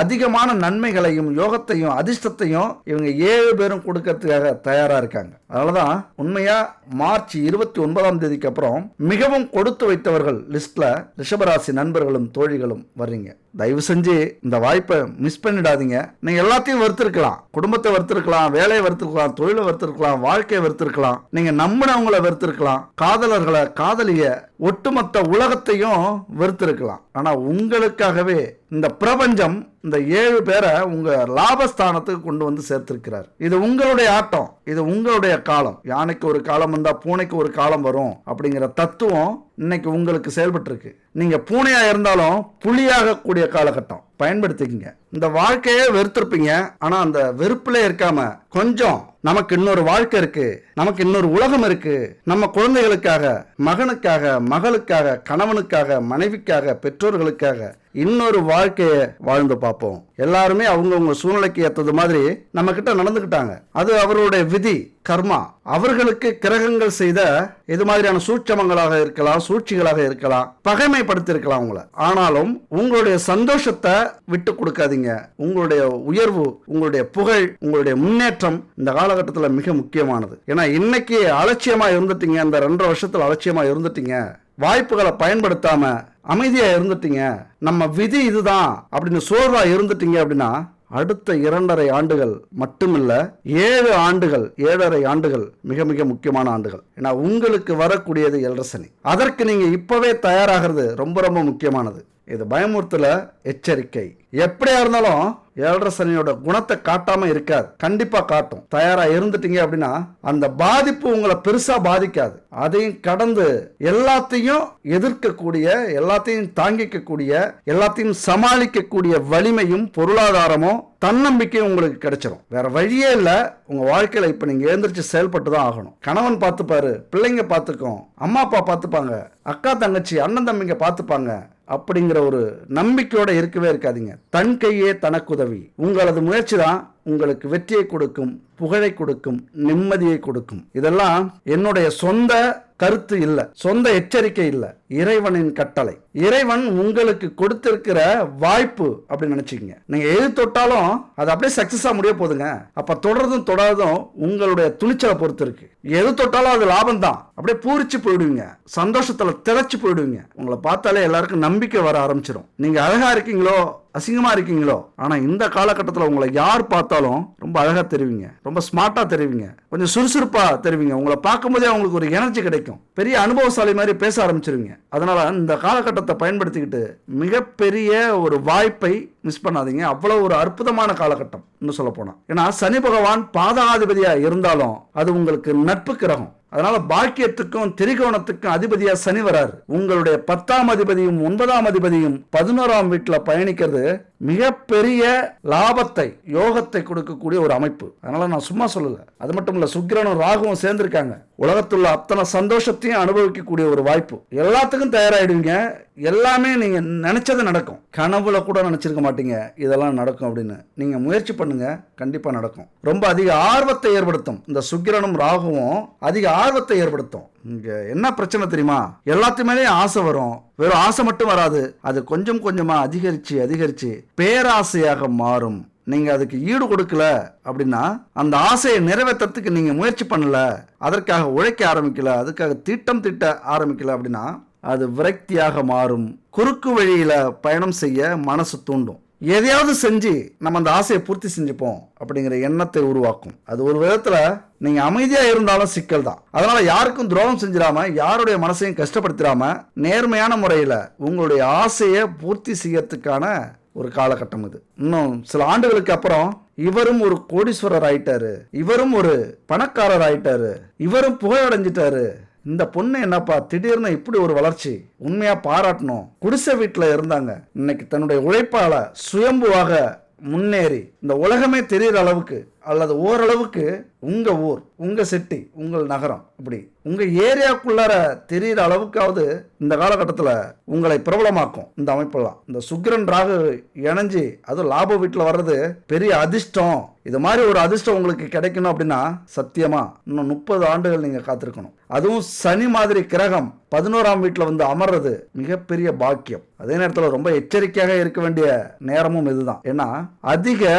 அதிகமான நன்மைகளையும் யோகத்தையும் அதிர்ஷ்டத்தையும் இவங்க 7 பேரும் கொடுக்கறதுக்காக தயாரா இருக்காங்க. அதனாலதான் உண்மையா மார்ச் 29ஆம் தேதிக்கு அப்புறம் மிகவும் கொடுத்து வைத்தவர்கள் லிஸ்ட்ல ரிஷபராசி நண்பர்களும் தோழிகளும் வர்றீங்க. தயவு செஞ்சு இந்த வாய்ப்பை மிஸ் பண்ணிடாதீங்க. நீங்க எல்லாத்தையும் வெறுத்திருக்கலாம், குடும்பத்தை வெறுத்திருக்கலாம், வேலையை வெறுத்திருக்கலாம், தொழிலை வெறுத்திருக்கலாம், வாழ்க்கையை வெறுத்திருக்கலாம், நீங்க நம்பினவங்களை வெறுத்திருக்கலாம், காதலர்களை, காதலிய, ஒட்டுமொத்த உலகத்தையும் வெறுத்திருக்கலாம். ஆனா உங்களுக்காகவே இந்த பிரபஞ்சம் இந்த 7 பேரை உங்க லாபஸ்தானத்துக்கு கொண்டு வந்து சேர்த்திருக்கிறார். இது உங்களுடைய ஆட்டம், இது உங்களுடைய காலம். யானைக்கு ஒரு காலம் வந்தா பூனைக்கு ஒரு காலம் வரும் அப்படிங்கிற தத்துவம் இன்னைக்கு உங்களுக்கு செயல்பட்டு இருக்கு. நீங்க பூனையா இருந்தாலும் புலியாக கூடிய காலகட்டம், பயன்படுத்திக்கங்க. இந்த வாழ்க்கையே வெறுத்திருப்பீங்க. ஆனா அந்த வெறுப்புல இருக்காம கொஞ்சம் நமக்கு இன்னொரு வாழ்க்கை இருக்கு, நமக்கு இன்னொரு உலகம் இருக்கு, நம்ம குழந்தைகளுக்காக, மகனுக்காக, மகளுக்காக, கணவனுக்காக, மனைவிக்காக, பெற்றோர்களுக்காக இன்னொரு வாழ்க்கையை வாழ்ந்து பார்ப்போம். எல்லாருமே அவங்கவுங்க சூழ்நிலைக்கு ஏற்றது மாதிரி நம்ம கிட்ட நடந்துக்கிட்டாங்க. அது அவருடைய விதி, கர்மா. அவர்களுக்கு கிரகங்கள் செய்த இது மாதிரியான சூட்சமங்களாக இருக்கலாம், சூழ்ச்சிகளாக இருக்கலாம், பகைமைப்படுத்திருக்கலாம் உங்களை. ஆனாலும் உங்களுடைய சந்தோஷத்தை விட்டு கொடுக்காதீங்க. உங்களுடைய உயர்வு, உங்களுடைய புகழ், உங்களுடைய முன்னேற்றம் இந்த காலகட்டத்தில் மிக முக்கியமானது. ஏன்னா இன்னைக்கு அலட்சியமா இருந்துட்டீங்க, இந்த 2.5 வருஷத்துல அலட்சியமா இருந்துட்டீங்க, வாய்ப்புகளை பயன்படுத்தாம அமைதியா இருந்துட்டீங்க, நம்ம விதி இதுதான் அப்படின்னு சோர்வா இருந்துட்டீங்க அப்படின்னா அடுத்த 2.5 ஆண்டுகள் மட்டுமில்ல 7 ஆண்டுகள் 7.5 ஆண்டுகள் மிக மிக முக்கியமான ஆண்டுகள். ஏன்னா உங்களுக்கு வரக்கூடியது ஏழரை சனி. அதற்கு நீங்க இப்பவே தயாராகிறது ரொம்ப ரொம்ப முக்கியமானது. இது பயமுறுத்தல, எச்சரிக்கை. எப்படியா இருந்தாலும் ஏழரை சனியோட குணத்தை காட்டாம இருக்காது, கண்டிப்பா காட்டும். தயாரா இருந்துட்டீங்க அப்படின்னா அந்த பாதிப்பு உங்களை பெருசா பாதிக்காது. அதையும் கடந்து எல்லாத்தையும் எதிர்க்கக்கூடிய, எல்லாத்தையும் தாங்கிக்கக்கூடிய, எல்லாத்தையும் சமாளிக்கக்கூடிய வலிமையும் பொருளாதாரமும் தன்னம்பிக்கையும் உங்களுக்கு கிடைச்சிடும். வேற வழியே இல்ல. உங்க வாழ்க்கையில இப்ப நீங்க எழுந்திரிச்சு செயல்பட்டு தான் ஆகணும். கணவன் பார்த்துப்பாரு, பிள்ளைங்க பார்த்துக்கும், அம்மா அப்பா பார்த்துப்பாங்க, அக்கா தங்கச்சி அண்ணன் தம்பிங்க பார்த்துப்பாங்க அப்படிங்கிற ஒரு நம்பிக்கையோட இருக்கவே இருக்காதீங்க. தன் கையே தனக்கு உதவி. உங்களது முயற்சி தான் உங்களுக்கு வெற்றியை கொடுக்கும், புகழை கொடுக்கும், நிம்மதியை கொடுக்கும். இதெல்லாம் என்னுடைய சொந்த கருத்து இல்ல, சொந்த எச்சரிக்கை இல்ல, இறைவனின் கட்டளை. இறைவன் உங்களுக்கு கொடுத்திருக்கிற வாய்ப்பு அப்படின்னு நினைச்சுக்கீங்க. நீங்க எது தொட்டாலும் அது அப்படியே சக்சஸா முடிய போதுங்க. அப்ப தொடர்ந்தும் தொடாதும் உங்களுடைய துணிச்சலை பொறுத்து இருக்கு. எது தொட்டாலும் அது லாபம் தான். அப்படியே பூரிச்சு போயிடுவீங்க, சந்தோஷத்துல திளைச்சு போயிடுவீங்க. உங்களை பார்த்தாலே எல்லாருக்கும் நம்பிக்கை வர ஆரம்பிச்சிடும். நீங்க அழகா இருக்கீங்களோ அசிங்கமா இருக்கீங்களோ, ஆனா இந்த காலகட்டத்தில் உங்களை யார் பார்த்தாலும் ரொம்ப அழகா தெரிவிங்க, ரொம்ப ஸ்மார்ட்டா தெரிவிங்க, கொஞ்சம் சுறுசுறுப்பா தெரிவிங்க. உங்களை பார்க்கும்போதே அவங்களுக்கு ஒரு எனர்ஜி கிடைக்கும். பெரிய அனுபவசாலி மாதிரி பேச ஆரம்பிச்சிருவீங்க. அதனால இந்த காலகட்டத்தை பயன்படுத்திக்கிட்டு மிகப்பெரிய ஒரு வாய்ப்பை மிஸ் பண்ணாதீங்க. அவ்வளவு ஒரு அற்புதமான காலகட்டம் இன்னும் சொல்ல போனா. ஏன்னா சனி பகவான் பாதகாதிபதியா இருந்தாலும் அது உங்களுக்கு நட்பு கிரகம். அதனால பாக்கியத்துக்கும் திரிகோணத்துக்கும் அதிபதியா சனி வராரு. உங்களுடைய 10ஆம் அதிபதியும் 9ஆம் அதிபதியும் 11ஆம் வீட்டுல பயணிக்கிறது மிகப்பெரிய லாபத்தை, யோகத்தை கொடுக்கக்கூடிய ஒரு அமைப்பு. அதனால நான் சும்மா சொல்லல. அது மட்டும் இல்ல, சுக்கிரனும் ராகுவும் சேர்ந்திருக்காங்க. உலகத்துள்ள அத்தனை சந்தோஷத்தையும் அனுபவிக்கக்கூடிய ஒரு வாய்ப்பு. எல்லாத்துக்கும் தயாராயிடுவீங்க. எல்லாமே நீங்க நினைச்சது நடக்கும். கனவுல கூட நினைச்சிருக்க மாட்டீங்க இதெல்லாம் நடக்கும் அப்படின்னு. நீங்க முயற்சி பண்ணுங்க, கண்டிப்பா நடக்கும். ரொம்ப அதிக ஆர்வத்தை ஏற்படுத்தும். இந்த சுக்கிரனும் ராகுவும் அதிக ஆர்வத்தை ஏற்படுத்தும். இங்க என்ன பிரச்சனை தெரியுமா? எல்லாத்துமேலே ஆசை வரும். வெறும் ஆசை மட்டும் வராது, அது கொஞ்சம் கொஞ்சமா அதிகரிச்சு அதிகரிச்சு பேராசையாக மாறும். நீங்க அதுக்கு ஈடு கொடுக்கல அப்படின்னா, அந்த ஆசையை நிறைவேற்றத்துக்கு நீங்க முயற்சி பண்ணல, அதற்காக உழைக்க ஆரம்பிக்கல, அதுக்காக திட்டம் தீட்ட ஆரம்பிக்கல அப்படின்னா அது விரக்தியாக மாறும். குறுக்கு வழியில பயணம் செய்ய மனசு தூண்டும். எதையாவது செஞ்சு நம்ம அந்த ஆசையை பூர்த்தி செஞ்சுப்போம் அப்படிங்கிற எண்ணத்தை உருவாக்கும். அது ஒரு விதத்துல நீங்க அமைதியா இருந்தாலும் சிக்கல் தான். அதனால யாருக்கும் துரோகம் செஞ்சிடாம, யாருடைய மனசையும் கஷ்டப்படுத்திடாம, நேர்மையான முறையில உங்களுடைய ஆசையை பூர்த்தி செய்யறதுக்கான ஒரு காலகட்டம் இது. இன்னும் சில ஆண்டுகளுக்கு அப்புறம் இவரும் ஒரு கோடீஸ்வரர் ஆயிட்டாரு, இவரும் ஒரு பணக்காரர் ஆயிட்டாரு, இவரும் புகழடைஞ்சிட்டாரு, இந்த பொண்ணு என்னப்பா திடீர்னு இப்படி ஒரு வளர்ச்சி, உண்மையா பாராட்டணும். குடிசை வீட்டுல இருந்தாங்க, இன்னைக்கு தன்னுடைய உழைப்பால சுயம்புவாக முன்னேறி இந்த உலகமே தெரிகிற அளவுக்கு, அல்லது ஓரளவுக்கு உங்க ஊர், உங்க சிட்டி, உங்கள் நகரம், இப்படி உங்க ஏரியாக்குள்ளார தெரிகிற அளவுக்காவது இந்த காலகட்டத்தில் உங்களை பிரபலமாக்கும் இந்த அமைப்பெல்லாம். இந்த சுக்கிரன் ராகு இணைஞ்சு அது லாப வீட்டில் வர்றது பெரிய அதிர்ஷ்டம். இது மாதிரி ஒரு அதிர்ஷ்டம் உங்களுக்கு கிடைக்கணும் அப்படின்னா சத்தியமா இன்னும் 30 ஆண்டுகள் நீங்க காத்திருக்கணும். அதுவும் சனி மாதிரி கிரகம் 11ஆம் வீட்டில் வந்து அமர்றது மிகப்பெரிய பாக்கியம். அதே நேரத்தில் ரொம்ப எச்சரிக்கையாக இருக்க வேண்டிய நேரமும் இதுதான். ஏன்னா அதிக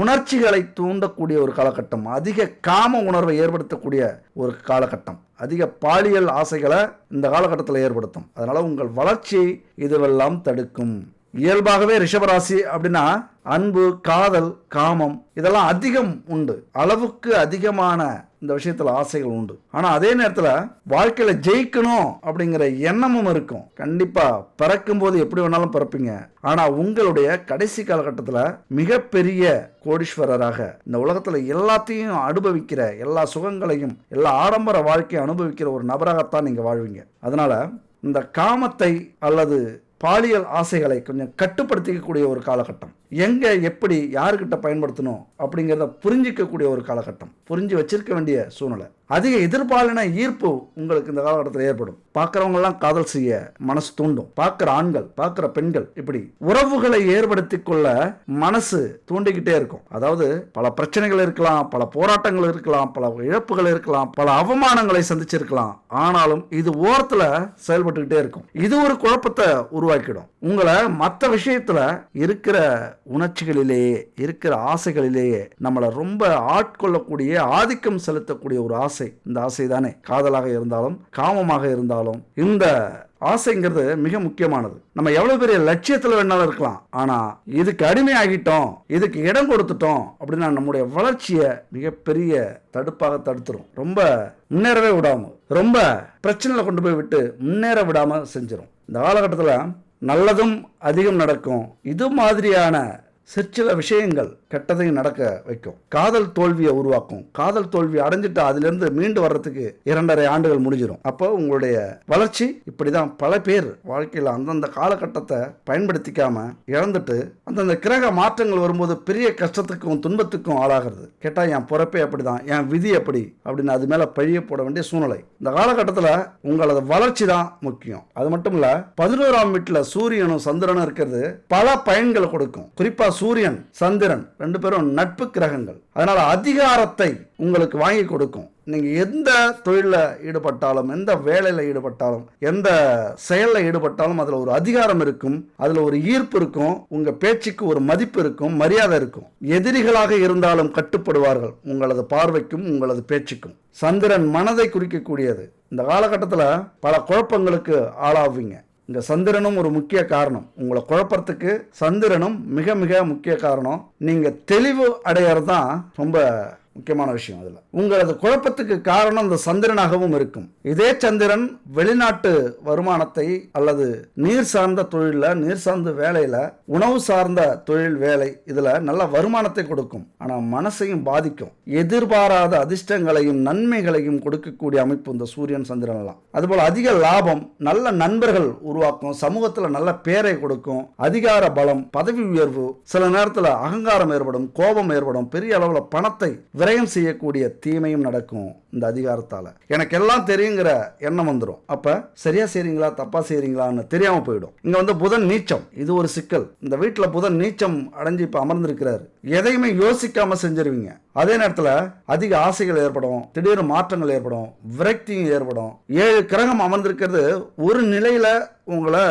உணர்ச்சிகளை தூண்டக்கூடிய ஒரு காலகட்டம், அதிக காம உணர்வை ஏற்படுத்தக்கூடிய ஒரு காலகட்டம், அதிக பாலியல் ஆசைகளை இந்த காலகட்டத்தில் ஏற்படுத்தும். அதனால உங்கள் வளர்ச்சியை இதுவெல்லாம் தடுக்கும். இயல்பாகவே ரிஷபராசி அப்படின்னா அன்பு, காதல், காமம் இதெல்லாம் அதிகம் உண்டு. அளவுக்கு அதிகமான இந்த விஷயத்துல ஆசைகள் உண்டு. ஆனா அதே நேரத்துல வாழ்க்கையில ஜெயிக்கணும் அப்படிங்கிற எண்ணமும் இருக்கும். கண்டிப்பா பிறக்கும் போது எப்படி வேணாலும் பிறப்பீங்க. ஆனா உங்களுடைய கடைசி காலகட்டத்துல மிகப்பெரிய கோடீஸ்வரராக இந்த உலகத்துல எல்லாத்தையும் அனுபவிக்கிற, எல்லா சுகங்களையும், எல்லா ஆடம்பர வாழ்க்கையை அனுபவிக்கிற ஒரு நபராகத்தான் நீங்க வாழ்வீங்க. அதனால இந்த காமத்தை அல்லது பாலியல் ஆசைகளை கொஞ்சம் கட்டுப்படுத்திக்கக்கூடிய ஒரு காலகட்டம். எங்க எப்படி யாருக்கிட்ட பயன்படுத்தணும் அப்படிங்கிறத புரிஞ்சிக்கக்கூடிய ஒரு காலகட்டம், புரிஞ்சு வச்சிருக்க வேண்டிய சூழ்நிலை. அதிக எதிர்பாலின ஈர்ப்பு உங்களுக்கு இந்த காலகட்டத்தில் ஏற்படும். பார்க்குறவங்க எல்லாம் காதல் செய்ய மனசு தூண்டும். பார்க்குற ஆண்கள், பார்க்குற பெண்கள், இப்படி உறவுகளை ஏற்படுத்தி கொள்ள மனசு தூண்டிக்கிட்டே இருக்கும். அதாவது பல பிரச்சனைகள் இருக்கலாம், பல போராட்டங்கள் இருக்கலாம், பல இழப்புகள் இருக்கலாம், பல அவமானங்களை சந்திச்சிருக்கலாம். ஆனாலும் இது ஓரத்துல செயல்பட்டுக்கிட்டே இருக்கும். இது ஒரு குழப்பத்தை உருவாக்கிடும். உங்களை மற்ற விஷயத்துல இருக்கிற உணர்ச்சிகளிலேயே இருக்கிற ஆசைகளிலேயே நம்மளை ரொம்ப ஆட்கொள்ளக்கூடிய ஆதிக்கம் செலுத்தக்கூடிய ஒரு ஆசை. இந்த ஆசை தானே காதலாக இருந்தாலும் காமமாக இருந்தாலும் இந்த ஆசைங்கிறது மிக முக்கியமானது. நம்ம எவ்வளவு பெரிய லட்சியத்துல வேணாலும் இருக்கலாம், ஆனா இதுக்கு அடிமை ஆகிட்டோம், இதுக்கு இடம் கொடுத்துட்டோம் அப்படின்னா நம்முடைய வளர்ச்சியை மிகப்பெரிய தடுப்பாக தடுத்துரும். ரொம்ப முன்னேறவே விடாம, ரொம்ப பிரச்சனையில கொண்டு போய் விட்டு முன்னேற விடாம செஞ்சிடும். இந்த காலகட்டத்தில் நல்லதும் அதிகம் நடக்கும். இது மாதிரியான சிற்சில விஷயங்கள் கெட்டதையும் நடக்க வைக்கும். காதல் தோல்வியை உருவாக்கும். காதல் தோல்வி அடைஞ்சிட்டு அதிலிருந்து மீண்டு வர்றதுக்கு 2.5 ஆண்டுகள் முடிஞ்சிடும். அப்போ உங்களுடைய வளர்ச்சி இப்படிதான். பல பேர் வாழ்க்கையில் அந்தந்த காலகட்டத்தை பயன்படுத்திக்காம இழந்துட்டு அந்தந்த கிரக மாற்றங்கள் வரும்போது பெரிய கஷ்டத்துக்கும் துன்பத்துக்கும் ஆளாகிறது. கேட்டா என் பிறப்பே அப்படிதான், என் விதி அப்படி அப்படின்னு அது மேல பழிய போட வேண்டிய சூழ்நிலை. இந்த காலகட்டத்தில் உங்களது வளர்ச்சி தான் முக்கியம். அது மட்டும் இல்ல, 11ஆம் வீட்டுல சூரியனும் சந்திரனும் இருக்கிறது பல பயன்களை கொடுக்கும். குறிப்பா சூரியன் சந்திரன் 2 பேரும் நட்பு கிரகங்கள். அதனால அதிகாரத்தை உங்களுக்கு வாங்கி கொடுக்கும். நீங்க எந்த தொழில ஈடுபட்டாலும், எந்த வேலையில ஈடுபட்டாலும், எந்த செயல்ல ஈடுபட்டாலும் அதுல ஒரு அதிகாரம் இருக்கும், அதுல ஒரு ஈர்ப்பு இருக்கும், உங்க பேச்சுக்கு ஒரு மதிப்பு இருக்கும், மரியாதை இருக்கும். எதிரிகளாக இருந்தாலும் கட்டுப்படுவார்கள் உங்களது பார்வைக்கும் உங்களது பேச்சுக்கும். சந்திரன் மனதை குறிக்கக்கூடியது. இந்த காலகட்டத்தில் பல குழப்பங்களுக்கு ஆளாவீங்க. இந்த சந்திரனும் ஒரு முக்கிய காரணம். உங்களை குழப்பறதுக்கு சந்திரனும் மிக மிக முக்கிய காரணம். நீங்க தெளிவு அடையிறது தான் ரொம்ப முக்கியமான விஷயம். அதில் உங்களது குழப்பத்துக்கு காரணம் இந்த சந்திரனாகவும் இருக்கும். இதே சந்திரன் வெளிநாட்டு வருமானத்தை அல்லது நீர் சார்ந்த தொழில, நீர் சார்ந்த வேலையில, உணவு சார்ந்த தொழில் வேலை, இதுல நல்ல வருமானத்தை கொடுக்கும். ஆனா மனசையும் பாதிக்கும். எதிர்பாராத அதிர்ஷ்டங்களையும் நன்மைகளையும் கொடுக்கக்கூடிய அமைப்பு இந்த சூரியன் சந்திரன் எல்லாம். அதுபோல அதிக லாபம், நல்ல நண்பர்கள் உருவாக்கும், சமூகத்துல நல்ல பேரை கொடுக்கும், அதிகார பலம், பதவி உயர்வு, சில நேரத்தில் அகங்காரம் ஏற்படும், கோபம் ஏற்படும், பெரிய அளவுல பணத்தை விரயம் செய்யக்கூடிய தீமையும் நடக்கும். இந்த அதிகாரத்தால எனக்கு எல்லாம் தெரியுங்கிற எண்ணம் வந்துடும். அப்ப சரியா செய்றீங்களா தப்பா செய்றீங்களான்னு தெரியாம போயிடும். இங்க புதன் நீச்சம், இது ஒரு சிக்கல். இந்த வீட்டுல புதன் நீச்சம் அடைஞ்சு இப்ப அமர்ந்திருக்கிறாரு. எதையுமே யோசிக்காம செஞ்சிருவீங்க. அதே நேரத்தில் அதிக ஆசைகள் ஏற்படும், திடீர் மாற்றங்கள் ஏற்படும், விரக்தியும் ஏற்படும். 7 கிரகம் அமர்ந்திருக்கிறது ஒரு நிலையில உங்களை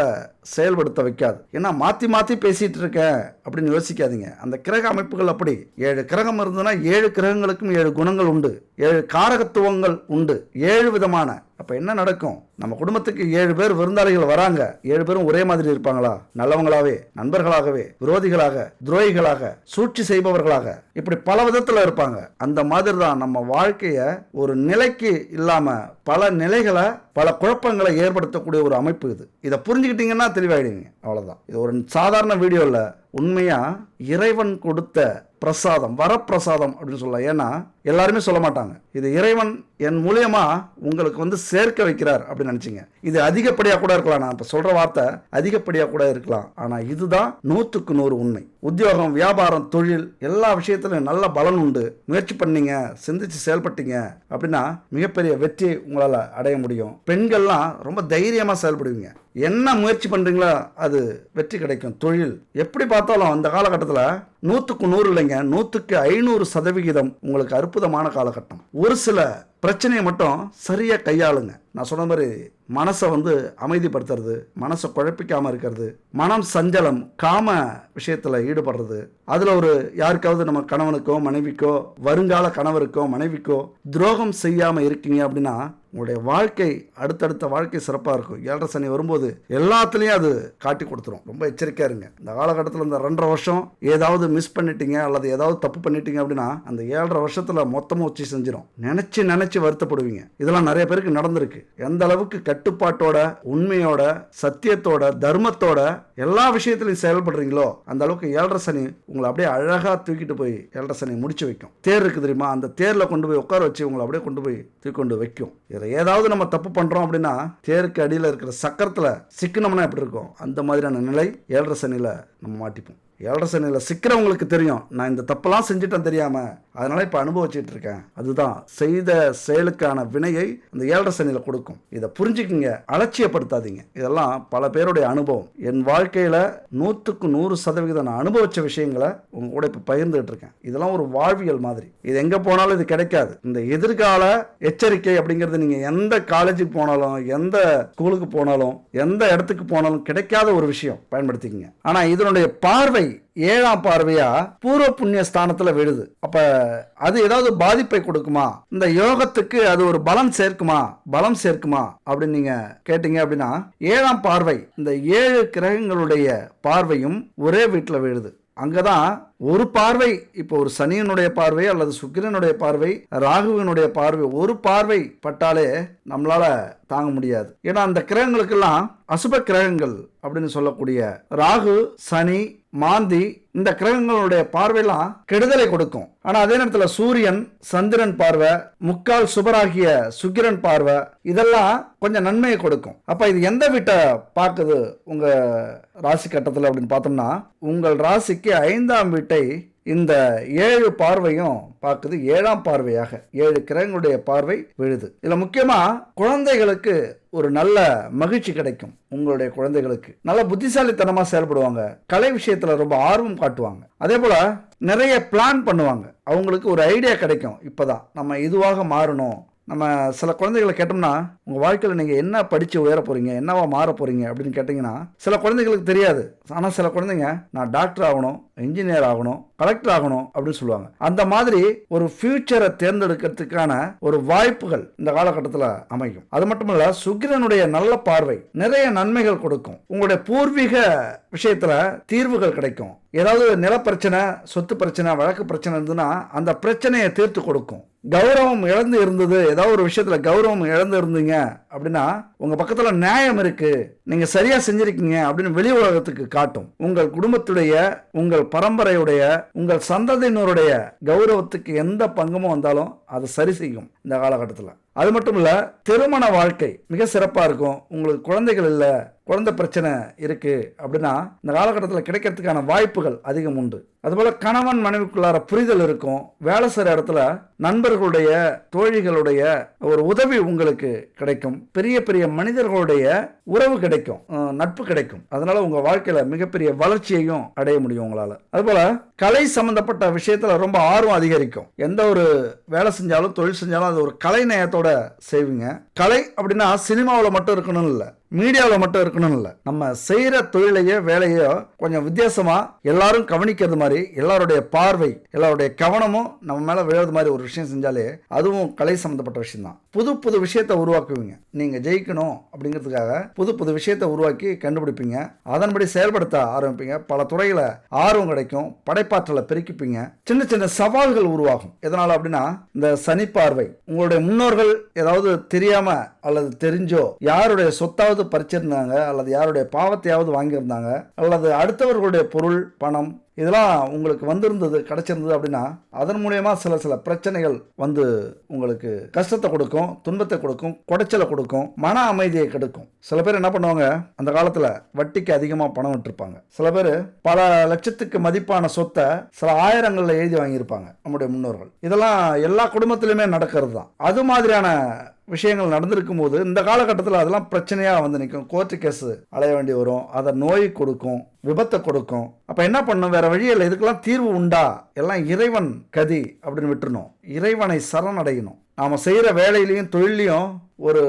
செயல்படுத்த வைக்காது. ஏன்னா மாத்தி மாத்தி பேசிட்டு இருக்கேன் அப்படின்னு யோசிக்காதீங்க. அந்த கிரக அமைப்புகள் அப்படி. 7 கிரகம் இருந்ததுன்னா 7 கிரகங்களுக்கும் 7 குணங்கள் உண்டு, 7 காரகத்துவங்கள் உண்டு, 7 விதமான. அப்ப என்ன நடக்கும்? நம்ம குடும்பத்துக்கு 7 பேர் விருந்தாளிகள் வராங்க. 7 பேரும் ஒரே மாதிரி இருப்பாங்களா? நல்லவங்களாவே, நண்பர்களாகவே, விரோதிகளாக, துரோகிகளாக, சூழ்ச்சி செய்பவர்களாக, இப்படி பல விதத்துல இருப்பாங்க. அந்த மாதிரி தான் நம்ம வாழ்க்கைய ஒரு நிலைக்கு இல்லாம பல நிலைகளை, பல குழப்பங்களை ஏற்படுத்தக்கூடிய ஒரு அமைப்பு இது. இதை புரிஞ்சுக்கிட்டீங்கன்னா தெளிவாயிடுவீங்க. அவ்வளவுதான். இது ஒரு சாதாரண வீடியோ இல்ல. உண்மையா இறைவன் கொடுத்த பிரசாதம், வரப்பிரசாதம் அப்படின்னு சொல்லலாம். ஏன்னா எல்லாருமே சொல்ல மாட்டாங்க, இது இறைவன் என் மூலியமா உங்களுக்கு சேர்க்க வைக்கிறார் அப்படின்னு நினைச்சீங்க. இது அதிகப்படியா கூட இருக்கலாம். நான் இப்ப சொல்ற வார்த்தை அதிகப்படியா கூட இருக்கலாம். ஆனா இதுதான் 100க்கு 100 உண்மை. உத்தியோகம், வியாபாரம், தொழில், எல்லா விஷயத்திலும் நல்ல பலன் உண்டு. முயற்சி பண்ணீங்க, சிந்திச்சு செயல்பட்டீங்க அப்படின்னா மிகப்பெரிய வெற்றி உங்களால அடைய முடியும். பெண்கள்லாம் ரொம்ப தைரியமா செயல்படுவீங்க. என்ன முயற்சி பண்றீங்களோ அது வெற்றி கிடைக்கும். தொழில் எப்படி பார்த்தாலும் அந்த காலகட்டத்தில் 100க்கு 100 இல்லைங்க, 100க்கு 500% உங்களுக்கு அற்புதமான காலகட்டம். ஒரு சில பிரச்சனையை மட்டும் சரியா கையாளுங்க. நான் சொன்ன மாதிரி மனசை அமைதிப்படுத்துறது, மனசை குழப்பிக்காம இருக்கிறது, மனம் சஞ்சலம், காம விஷயத்துல ஈடுபடுறது, அதுல ஒரு யாருக்காவது நம்ம கணவனுக்கோ மனைவிக்கோ, வருங்கால கணவருக்கோ மனைவிக்கோ துரோகம் செய்யாம இருக்கீங்க அப்படின்னா உங்களுடைய வாழ்க்கை, அடுத்தடுத்த வாழ்க்கை சிறப்பா இருக்கும். 7.5 சனி வரும்போது எல்லாத்துலயும் அது காட்டி கொடுத்துரும். ரொம்ப எச்சரிக்கையா இருங்க. இந்த காலகட்டத்தில் இந்த 2.5 வருஷம் ஏதாவது மிஸ் பண்ணிட்டீங்க அல்லது ஏதாவது தப்பு பண்ணிட்டீங்க அப்படின்னா அந்த 7.5 வருஷத்துல மொத்தமும் வச்சு செஞ்சிடும். நினைச்சு வருத்தப்படுவீங்க. இதெல்லாம் நிறைய பேருக்கு நடந்திருக்கு. எந்த அளவுக்கு கட்டுப்பாட்டோட, உண்மையோட, சத்தியத்தோட, தர்மத்தோட எல்லா விஷயத்திலையும் செயல்படுறீங்களோ அந்த அளவுக்கு 7.5 சனி உங்களை அப்படியே அழகா தூக்கிட்டு போய் 7.5 சனி முடிச்சு வைக்கும். தேர் இருக்கு தெரியுமா? அந்த தேர்ல கொண்டு போய் உட்கார வச்சு உங்களை அப்படியே கொண்டு போய் தூக்கி கொண்டு வைக்கும். இதில் ஏதாவது நம்ம தப்பு பண்றோம் அப்படின்னா தேருக்கு அடியில் இருக்கிற சக்கரத்துல சிக்கனம்னா எப்படி இருக்கும்? அந்த மாதிரியான நிலை 7.5 சனியில நம்ம மாட்டிப்போம். 7.5 சனியில் சிக்கிறவங்களுக்கு தெரியும், நான் இந்த தப்பெல்லாம் செஞ்சுட்டேன் தெரியாம, அதனால இப்ப அனுபவிச்சுட்டு இருக்கேன். அதுதான் செய்த செயலுக்கான வினையை அந்த 7.5 சனியில கொடுக்கும். இதை புரிஞ்சுக்குங்க, அலட்சியப்படுத்தாதீங்க. இதெல்லாம் பல பேருடைய அனுபவம். என் வாழ்க்கையில 100க்கு 100% நான் அனுபவிச்ச விஷயங்களை உங்க கூட இப்ப பகிர்ந்துட்டு இருக்கேன். இதெல்லாம் ஒரு வாழ்வியல் மாதிரி. இது எங்க போனாலும் இது கிடைக்காது. இந்த எதிர்கால எச்சரிக்கை அப்படிங்கிறது நீங்க எந்த காலேஜுக்கு போனாலும், எந்த ஸ்கூலுக்கு போனாலும், எந்த இடத்துக்கு போனாலும் கிடைக்காத ஒரு விஷயம். பயன்படுத்திக்கங்க. ஆனா இதனுடைய பார்வை 7ஆம் பார்வையா பூர்வ புண்ணிய ஸ்தானத்துல விழுது. அப்ப அது ஏதாவது பாதிப்பை கொடுக்குமா, இந்த யோகத்துக்கு அது ஒரு பலம் சேர்க்குமா அப்படின்னு நீங்க கேட்டீங்க அப்படின்னா, 7ஆம் பார்வை இந்த 7 கிரகங்களுடைய பார்வையும் ஒரே வீட்டுல விழுது. அங்கதான் ஒரு பார்வை, இப்போ ஒரு சனியனுடைய பார்வை அல்லது சுக்கிரனுடைய பார்வை, ராகுவினுடைய பார்வை, ஒரு பார்வை பட்டாலே நம்மளால தாங்க முடியாது. ஏன்னா அந்த கிரகங்களுக்கெல்லாம் அசுப கிரகங்கள் அப்படின்னு சொல்லக்கூடிய ராகு, சனி, மாந்தி, இந்த கிரகங்களுடைய பார்வையெல்லாம் கெடுதலை கொடுக்கும். ஆனா அதே நேரத்தில் சூரியன், சந்திரன் பார்வை, முக்கால் சுபராகிய சுக்கிரன் பார்வை, இதெல்லாம் கொஞ்சம் நன்மையை கொடுக்கும். அப்ப இது எந்த வீட்டை பார்க்குது உங்க ராசி கட்டத்தில் அப்படின்னு பார்த்தோம்னா, உங்கள் ராசிக்கு 5ஆம் வீட்டை இந்த 7 பார்வையும் பார்க்குது. 7ஆம் பார்வையாக 7 கிரகங்களுடைய பார்வை விழுது. இதுல முக்கியமா குழந்தைகளுக்கு ஒரு நல்ல மகிழ்ச்சி கிடைக்கும். உங்களுடைய குழந்தைகளுக்கு நல்ல புத்திசாலித்தனமா செயல்படுவாங்க. கலை விஷயத்துல ரொம்ப ஆர்வம் காட்டுவாங்க. அதே போல நிறைய பிளான் பண்ணுவாங்க. அவங்களுக்கு ஒரு ஐடியா கிடைக்கும். இப்பதான் நம்ம இதுவாக மாறணும். நம்ம சில குழந்தைகளை கேட்டோம்னா, உங்கள் வாழ்க்கையில் நீங்கள் என்ன படித்து உயர போகிறீங்க, என்னவா மாற போகிறீங்க அப்படின்னு கேட்டிங்கன்னா, சில குழந்தைகளுக்கு தெரியாது. ஆனால் சில குழந்தைங்க நான் டாக்டர் ஆகணும், இன்ஜினியர் ஆகணும், கலெக்டர் ஆகணும் அப்படின்னு சொல்லுவாங்க. அந்த மாதிரி ஒரு ஃபியூச்சரை தேர்ந்தெடுக்கிறதுக்கான ஒரு வாய்ப்புகள் இந்த காலகட்டத்தில் அமையும். அது மட்டும் இல்ல, சுக்கிரனுடைய நல்ல பார்வை நிறைய நன்மைகள் கொடுக்கும். உங்களுடைய பூர்வீக விஷயத்துல தீர்வுகள் கிடைக்கும். ஏதாவது நிலப்பிரச்சனை, சொத்து பிரச்சனை, வழக்கு பிரச்சனை இருந்ததுன்னா அந்த பிரச்சனையை தீர்த்து கொடுக்கும். கௌரவம் இழந்து இருந்தது, ஏதாவது ஒரு விஷயத்துல கௌரவம் இழந்து இருந்தீங்க அப்படின்னா உங்க பக்கத்துல நியாயம் இருக்கு, நீங்க சரியா செஞ்சிருக்கீங்க அப்படின்னு வெளி உலகத்துக்கு காட்டும். உங்கள் குடும்பத்துடைய, உங்கள் பரம்பரையுடைய, உங்கள் சந்ததியினருடைய கௌரவத்துக்கு எந்த பங்கமும் வந்தாலும் அதை சரி செய்யும் இந்த காலகட்டத்தில். அது மட்டும் இல்ல, திருமண வாழ்க்கை மிக சிறப்பா இருக்கும். உங்களுக்கு குழந்தைகள் இல்லை, குழந்தை பிரச்சனை இருக்கு அப்படின்னா இந்த காலகட்டத்தில் கிடைக்கிறதுக்கான வாய்ப்புகள் அதிகம் உண்டு. அதுபோல கணவன் மனைவிக்குள்ளார புரிதல் இருக்கும். வேலை செய்கிற இடத்துல நண்பர்களுடைய, தோழிகளுடைய ஒரு உதவி உங்களுக்கு கிடைக்கும். பெரிய பெரிய மனிதர்களுடைய உறவு கிடைக்கும், நட்பு கிடைக்கும். அதனால உங்க வாழ்க்கையில மிகப்பெரிய வளர்ச்சியையும் அடைய முடியும் உங்களால. அதுபோல கலை சம்பந்தப்பட்ட விஷயத்துல ரொம்ப ஆர்வம் அதிகரிக்கும். எந்த ஒரு வேலை செஞ்சாலும், தொழில் செஞ்சாலும் அது ஒரு கலை நயத்தோட செய்வீங்க. கலை அப்படின்னா சினிமாவில் மட்டும் இருக்கணும் இல்லை, மீடியாவில் மட்டும் இருக்கணும் இல்லை, நம்ம செய்யற தொழிலையோ வேலையோ கொஞ்சம் வித்தியாசமா எல்லாரும் கவனிக்கிறது மாதிரி, எல்லாருடைய பார்வை, எல்லாருடைய கவனமும் நம்ம மேல விழுறது மாதிரி ஒரு விஷயம் செஞ்சாலே அதுவும் கலை சம்பந்தப்பட்ட விஷயம் தான். புது புது விஷயத்தை உருவாக்குவீங்க. நீங்க ஜெயிக்கணும் அப்படிங்கிறதுக்காக புது புது விஷயத்தை உருவாக்கி கண்டுபிடிப்பீங்க. அதன்படி செயல்படுத்த ஆரம்பிப்பீங்க. பல துறையில ஆர்வம் கிடைக்கும். படைப்பாற்றலை பெருக்கிப்பீங்க. சின்ன சின்ன சவால்கள் உருவாகும். எதனால அப்படின்னா, இந்த சனி பார்வை, உங்களுடைய முன்னோர்கள் ஏதாவது தெரியாம அல்லது தெரிஞ்சோ யாருடைய சொத்தாவது பறிச்சிருந்தாங்க, அல்லது யாருடைய பாவத்தையாவது வாங்கியிருந்தாங்க, அல்லது அடுத்தவர்களுடைய பொருள், பணம் இதெல்லாம் உங்களுக்கு வந்திருந்தது, கிடைச்சிருந்தது அப்படின்னா அதன் மூலயமா சில பிரச்சனைகள் வந்து உங்களுக்கு கஷ்டத்தை கொடுக்கும், துன்பத்தை கொடுக்கும், குடைச்சலை கொடுக்கும், மன அமைதியை கெடுக்கும். சில பேர் என்ன பண்ணுவாங்க, அந்த காலத்துல வட்டிக்கு அதிகமா பணம் விட்டுருப்பாங்க. சில பேர் பல லட்சத்துக்கு மதிப்பான சொத்தை சில ஆயிரங்கள்ல எழுதி வாங்கியிருப்பாங்க நம்முடைய முன்னோர்கள். இதெல்லாம் எல்லா குடும்பத்திலுமே நடக்கிறது தான். அது மாதிரியான விஷயங்கள் நடந்திருக்கும் போது இந்த காலகட்டத்தில் அதெல்லாம் பிரச்சனையாக வந்து நிற்கும். கோர்ட்டு கேஸ் அலைய வேண்டி வரும். அதை நோய் கொடுக்கும், விபத்தை கொடுக்கும். அப்ப என்ன பண்ணும், வேற வழியில் இதுக்கெல்லாம் தீர்வு உண்டா, எல்லாம் இறைவன் கதி அப்படின்னு விட்டுறணும். இறைவனை சரணடையணும். நாம செய்யற வேலையிலையும் தொழிலையும் ஒரு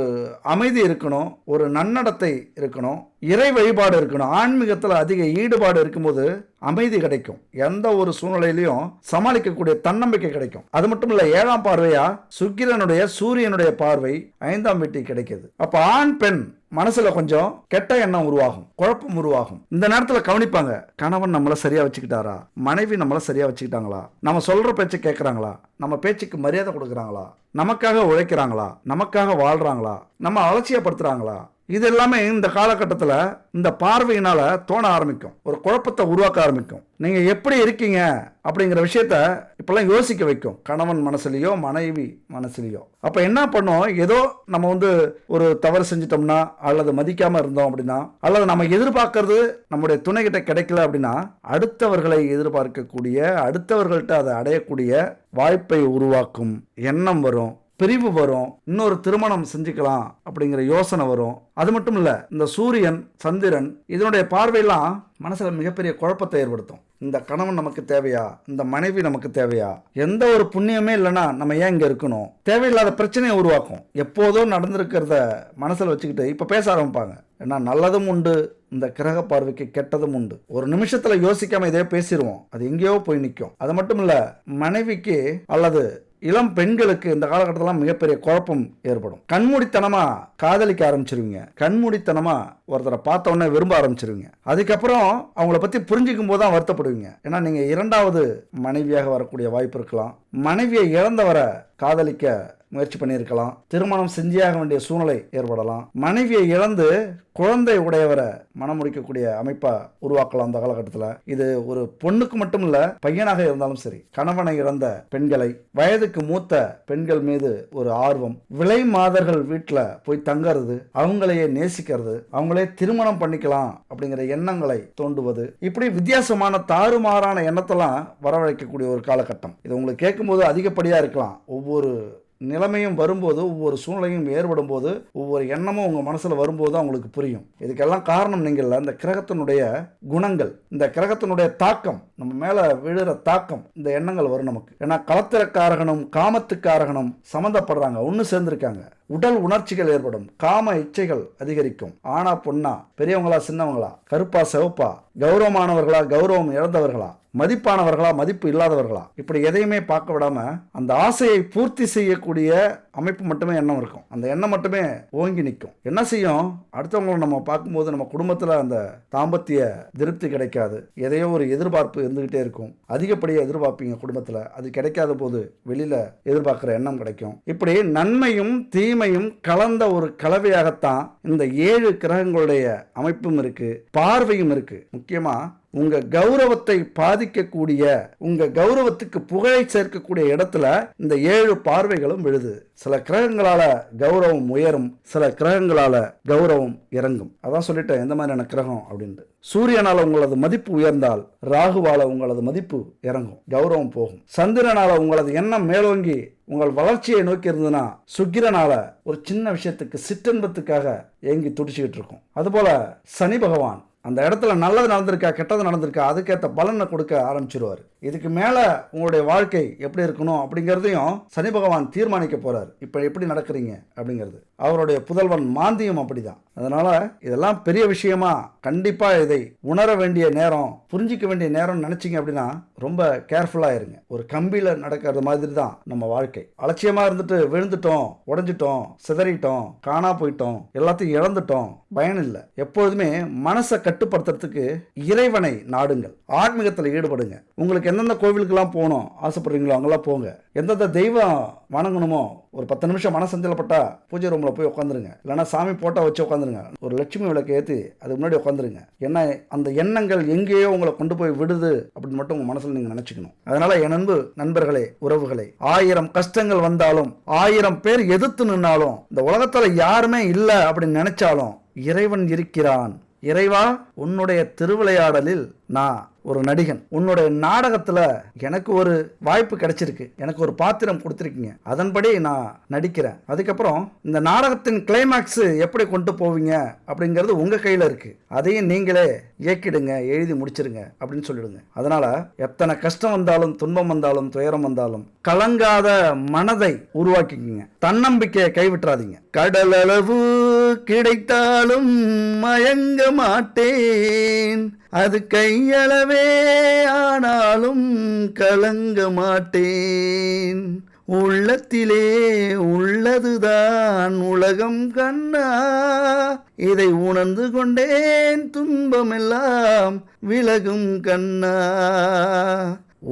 அமைதி இருக்கணும், ஒரு நன்னடத்தை இருக்கணும், இறை வழிபாடு இருக்கணும். ஆன்மீகத்தில் அதிக ஈடுபாடு இருக்கும்போது அமைதி கிடைக்கும். எந்த ஒரு சூழ்நிலையிலையும் சமாளிக்கக்கூடிய தன்னம்பிக்கை கிடைக்கும். அது மட்டும் இல்ல, 7ஆம் பார்வையா சுக்கிரனுடைய, சூரியனுடைய பார்வை 5ஆம் வீட்டுக்கு கிடைக்குது. அப்ப ஆண் பெண் மனசுல கொஞ்சம் கெட்ட எண்ணம் உருவாகும், குழப்பம் உருவாகும். இந்த நேரத்துல கவனிப்பாங்க, கணவன் நம்மள சரியா வச்சுக்கிட்டாரா, மனைவி நம்மள சரியா வச்சுக்கிட்டாங்களா, நம்ம சொல்ற பேச்சு கேட்கறாங்களா, நம்ம பேச்சுக்கு மரியாதை கொடுக்கறாங்களா, நமக்காக உழைக்கிறாங்களா, நமக்காக வாழ்றாங்களா, நம்ம அலட்சியப்படுத்துறாங்களா. இது எல்லாமே இந்த காலகட்டத்தில் இந்த பார்வையினால தோண ஆரம்பிக்கும், ஒரு குழப்பத்தை உருவாக்க ஆரம்பிக்கும். நீங்க எப்படி இருக்கீங்க அப்படிங்கிற விஷயத்த இப்பெல்லாம் யோசிக்க வைக்கும், கணவன் மனசுலயோ மனைவி மனசுலயோ. அப்ப என்ன பண்ணோம், ஏதோ நம்ம வந்து ஒரு தவறு செஞ்சிட்டோம்னா, அல்லது மதிக்காம இருந்தோம் அப்படின்னா, அல்லது நம்ம எதிர்பார்க்கறது நம்முடைய துணை கிட்ட கிடைக்கல அப்படின்னா, அடுத்தவர்களை எதிர்பார்க்கக்கூடிய, அடுத்தவர்கள்ட்ட அதை அடையக்கூடிய வாய்ப்பை உருவாக்கும் எண்ணம் வரும், பிரிவு வரும், இன்னொரு திருமணம் செஞ்சுக்கலாம் அப்படிங்கிற யோசனை வரும். அது மட்டும் இல்ல, இந்த சூரியன், சந்திரன் இதனுடைய பார்வையெல்லாம் மனசுல மிகப்பெரிய குழப்பத்தை ஏற்படுத்தும். இந்த கணவன் நமக்கு தேவையா, இந்த மனைவி நமக்கு தேவையா, எந்த ஒரு புண்ணியமே இல்லைன்னா நம்ம ஏன் இங்கே இருக்கணும், தேவையில்லாத பிரச்சனையை உருவாக்கும். எப்போதோ நடந்திருக்கிறத மனசில் வச்சுக்கிட்டு இப்போ பேச ஆரம்பிப்பாங்க. ஏன்னா நல்லதும் உண்டு, இந்த கிரக பார்வைக்கு கெட்டதும் உண்டு. ஒரு நிமிஷத்துல யோசிக்காம இதே பேசிடுவோம், அது எங்கேயோ போய் நிற்கும். அது மட்டும் இல்ல, மனைவிக்கு அல்லது இளம் பெண்களுக்கு இந்த காலகட்டத்தில் மிகப்பெரிய குழப்பம் ஏற்படும். கண்மூடித்தனமா காதலிக்க ஆரம்பிச்சிருவீங்க, கண்மூடித்தனமா ஒருத்தரை பார்த்த உடனே விரும்ப ஆரம்பிச்சிருவீங்க. அதுக்கப்புறம் அவங்கள பத்தி புரிஞ்சிக்கும் போது தான் வருத்தப்படுவீங்க. ஏன்னா நீங்க இரண்டாவது மனைவியாக வரக்கூடிய வாய்ப்பு இருக்கலாம், மனைவியை இழந்தவரை காதலிக்க முயற்சி பண்ணியிருக்கலாம், திருமணம் செஞ்சியாக வேண்டிய சூழ்நிலை ஏற்படலாம், மனைவியை இழந்து குழந்தை உடையவரை மனம் முடிக்கக்கூடிய அமைப்பா உருவாக்கலாம். அந்த காலகட்டத்தில் இது ஒரு பொண்ணுக்கு மட்டும் இல்ல, பையனாக இருந்தாலும் சரி, கணவனை இழந்த பெண்களை, வயதுக்கு மூத்த பெண்கள் மீது ஒரு ஆர்வம், விலை மாதர்கள் வீட்டில் போய் தங்கறது, அவங்களையே நேசிக்கிறது, அவங்களே திருமணம் பண்ணிக்கலாம் அப்படிங்கிற எண்ணங்களை தோண்டுவது, இப்படி வித்தியாசமான தாறுமாறான எண்ணத்தெல்லாம் வரவழைக்கக்கூடிய ஒரு காலகட்டம். இது உங்களுக்கு கேட்கும்போது அதிகப்படியா இருக்கலாம். ஒவ்வொரு நிலைமையும் வரும்போது, ஒவ்வொரு சூழ்நிலையும் ஏற்படும் போது, ஒவ்வொரு எண்ணமும் உங்க மனசுல வரும்போது அவங்களுக்கு புரியும். இதுக்கெல்லாம் காரணம் நீங்கள் இந்த கிரகத்தினுடைய குணங்கள், இந்த கிரகத்தினுடைய தாக்கம், நம்ம மேல விழுற தாக்கம், இந்த எண்ணங்கள் வரும் நமக்கு. ஏன்னா களத்திரக்காரகனும் காமத்துக்காரகனும் சம்மந்தப்படுறாங்க, ஒன்று சேர்ந்திருக்காங்க. உடல் உணர்ச்சிகள் ஏற்படும், காம இச்சைகள் அதிகரிக்கும். ஆனா பொண்ணா, பெரியவங்களா சின்னவங்களா, கருப்பா சிவப்பா, கௌரவமானவர்களா கௌரவம் இழந்தவர்களா, மதிப்பானவர்களா மதிப்பு இல்லாதவர்களா, இப்படி எதையுமே பார்க்க விடாம அந்த ஆசையை பூர்த்தி செய்யக்கூடிய அமைப்பு மட்டுமே எண்ணம் இருக்கும். அந்த எண்ணம் மட்டுமே ஓங்கி நிற்கும். என்ன செய்யும், அடுத்தவங்களை நம்ம பார்க்கும்போது நம்ம குடும்பத்தில் அந்த தாம்பத்திய திருப்தி கிடைக்காது, எதையோ ஒரு எதிர்பார்ப்பு இருந்துகிட்டே இருக்கும். அதிகப்படியாக எதிர்பார்ப்பீங்க குடும்பத்தில், அது கிடைக்காத போது வெளியில எதிர்பார்க்கிற எண்ணம் கிடைக்கும். இப்படி நன்மையும் தீமையும் கலந்த ஒரு கலவையாகத்தான் இந்த 7 கிரகங்களுடைய அமைப்பும் இருக்கு, பார்வையும் இருக்கு. முக்கியமா உங்க கௌரவத்தை பாதிக்கக்கூடிய, உங்க கௌரவத்துக்கு புகழை சேர்க்கக்கூடிய இடத்துல இந்த 7 பார்வைகளும் விழுது. சில கிரகங்களால கௌரவம் உயரும், சில கிரகங்களால கௌரவம் இறங்கும். அதான் சொல்லிட்டேன் எந்த மாதிரியான கிரகம் அப்படின்ட்டு. சூரியனால உங்களது மதிப்பு உயர்ந்தால் ராகுவால உங்களது மதிப்பு இறங்கும், கௌரவம் போகும். சந்திரனால உங்களது எண்ணம் மேலோங்கி உங்கள் வளர்ச்சியை நோக்கி இருந்ததுன்னா சுக்கிரனால ஒரு சின்ன விஷயத்துக்கு சிற்றன்பத்துக்காக ஏங்கி துடிச்சுக்கிட்டு இருக்கும். அதுபோல சனி பகவான் அந்த இடத்துல நல்லது நடந்திருக்கா கெட்டது நடந்திருக்கா அதுக்கேற்ற பலனை கொடுக்க ஆரம்பிச்சிருவார். இதுக்கு மேல உங்களுடைய வாழ்க்கை எப்படி இருக்கணும் அப்படிங்கிறதையும் சனி பகவான் தீர்மானிக்க போறார். இப்ப எப்படி நடக்கிறீங்க அப்படிங்கிறது. அவருடைய புதல்வன் மாந்தியும் அப்படிதான். அதனால இதெல்லாம் பெரிய விஷயமா, கண்டிப்பா இதை உணர வேண்டிய நேரம், புரிஞ்சிக்க வேண்டிய நேரம் நினைச்சிங்க அப்படின்னா ரொம்ப கேர்ஃபுல்லா இருங்க. ஒரு கம்பியில நடக்கிறது மாதிரி தான் நம்ம வாழ்க்கை. அலட்சியமா இருந்துட்டு விழுந்துட்டோம், உடைஞ்சிட்டோம், சிதறிட்டோம், காணா போயிட்டோம், எல்லாத்தையும் இழந்துட்டோம், பயன் இல்லை. எப்பொழுதுமே மனசை கட்டுப்படுத்துறதுக்கு இறைவனை நாடுங்கள், ஆன்மீகத்தில் ஈடுபடுங்க. உங்களுக்கு எந்தெந்த கோவிலுக்கெல்லாம் போகணும் ஆசைப்படுறீங்களோ அங்கெல்லாம் போங்க. எந்தெந்த தெய்வம் வணங்கணுமோ ஒரு 10 நிமிஷம் மனசஞ்சலப்பட்டா பூஜை ரூம்ல போய் உட்காந்துருங்க, இல்லைன்னா சாமி போட்டோ வச்சு உட்காந்துருங்க, ஒரு லட்சுமி விளக்கு ஏற்றி அதுக்கு முன்னாடி உட்காந்துருங்க. ஏன்னா அந்த எண்ணங்கள் எங்கேயோ உங்களை கொண்டு போய் விடுது அப்படின்னு மட்டும் உங்க மனசுல நீங்க நினைச்சுக்கணும். அதனால என் அன்பு நண்பர்களே, உறவுகளே, 1000 கஷ்டங்கள் வந்தாலும், 1000 பேர் எதிர்த்து நின்னாலும், இந்த உலகத்துல யாருமே இல்லை அப்படின்னு நினைச்சாலும் இறைவன் இருக்கிறான். இறைவா, உன்னுடைய திருவிளையாடலில் நான் ஒரு நடிகன், உன்னுடைய நாடகத்துல எனக்கு ஒரு வாய்ப்பு கிடைச்சிருக்கு, எனக்கு ஒரு பாத்திரம் கொடுத்துருக்கீங்க, அதன்படி நான் நடிக்கிறேன். அதுக்கப்புறம் இந்த நாடகத்தின் கிளைமேக்ஸ் எப்படி கொண்டு போவீங்க அப்படிங்கிறது உங்க கையில இருக்கு. அதையும் நீங்களே இயக்கிடுங்க, எழுதி முடிச்சிருங்க அப்படின்னு சொல்லிடுங்க. அதனால எத்தனை கஷ்டம் வந்தாலும், துன்பம் வந்தாலும், துயரம் வந்தாலும் கலங்காத மனதை உருவாக்கிக்கிங்க. தன்னம்பிக்கையை கைவிட்டுறாதீங்க. கடலளவு கிடைத்தாலும் மயங்க மாட்டேன், அது கையளவே ஆனாலும் கலங்க மாட்டேன், உள்ளத்திலே உள்ளதுதான் உலகம் கண்ணா, இதை உணர்ந்து கொண்டேன் துன்பமெல்லாம் விலகும் கண்ணா,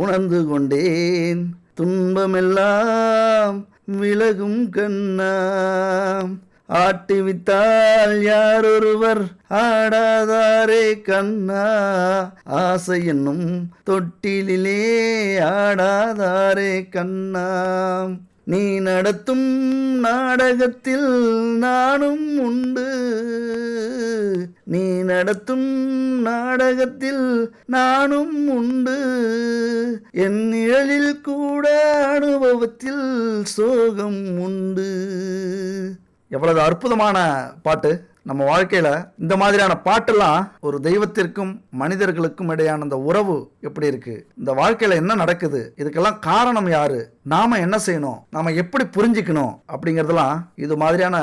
உணர்ந்து கொண்டேன் துன்பமெல்லாம் விலகும் கண்ணா, ஆட்டிவித்தால் யாரொருவர் ஆடாதாரே கண்ணா, ஆசை என்னும் தொட்டிலே ஆடாதாரே கண்ணா, நீ நடத்தும் நாடகத்தில் நானும் உண்டு, நீ நடத்தும் நாடகத்தில் நானும் உண்டு, என் நிழலில் கூட அனுபவத்தில் சோகம் உண்டு. எவ்வளவு அற்புதமான பாட்டு. நம்ம வாழ்க்கையில இந்த மாதிரியான பாட்டெல்லாம் ஒரு தெய்வத்திற்கும் மனிதர்களுக்கும் இடையான அந்த உறவு எப்படி இருக்கு, இந்த வாழ்க்கையில என்ன நடக்குது, இதுக்கெல்லாம் காரணம் யாரு, நாம என்ன செய்யணும், நாம எப்படி புரிஞ்சுக்கணும் அப்படிங்கறதெல்லாம் இது மாதிரியான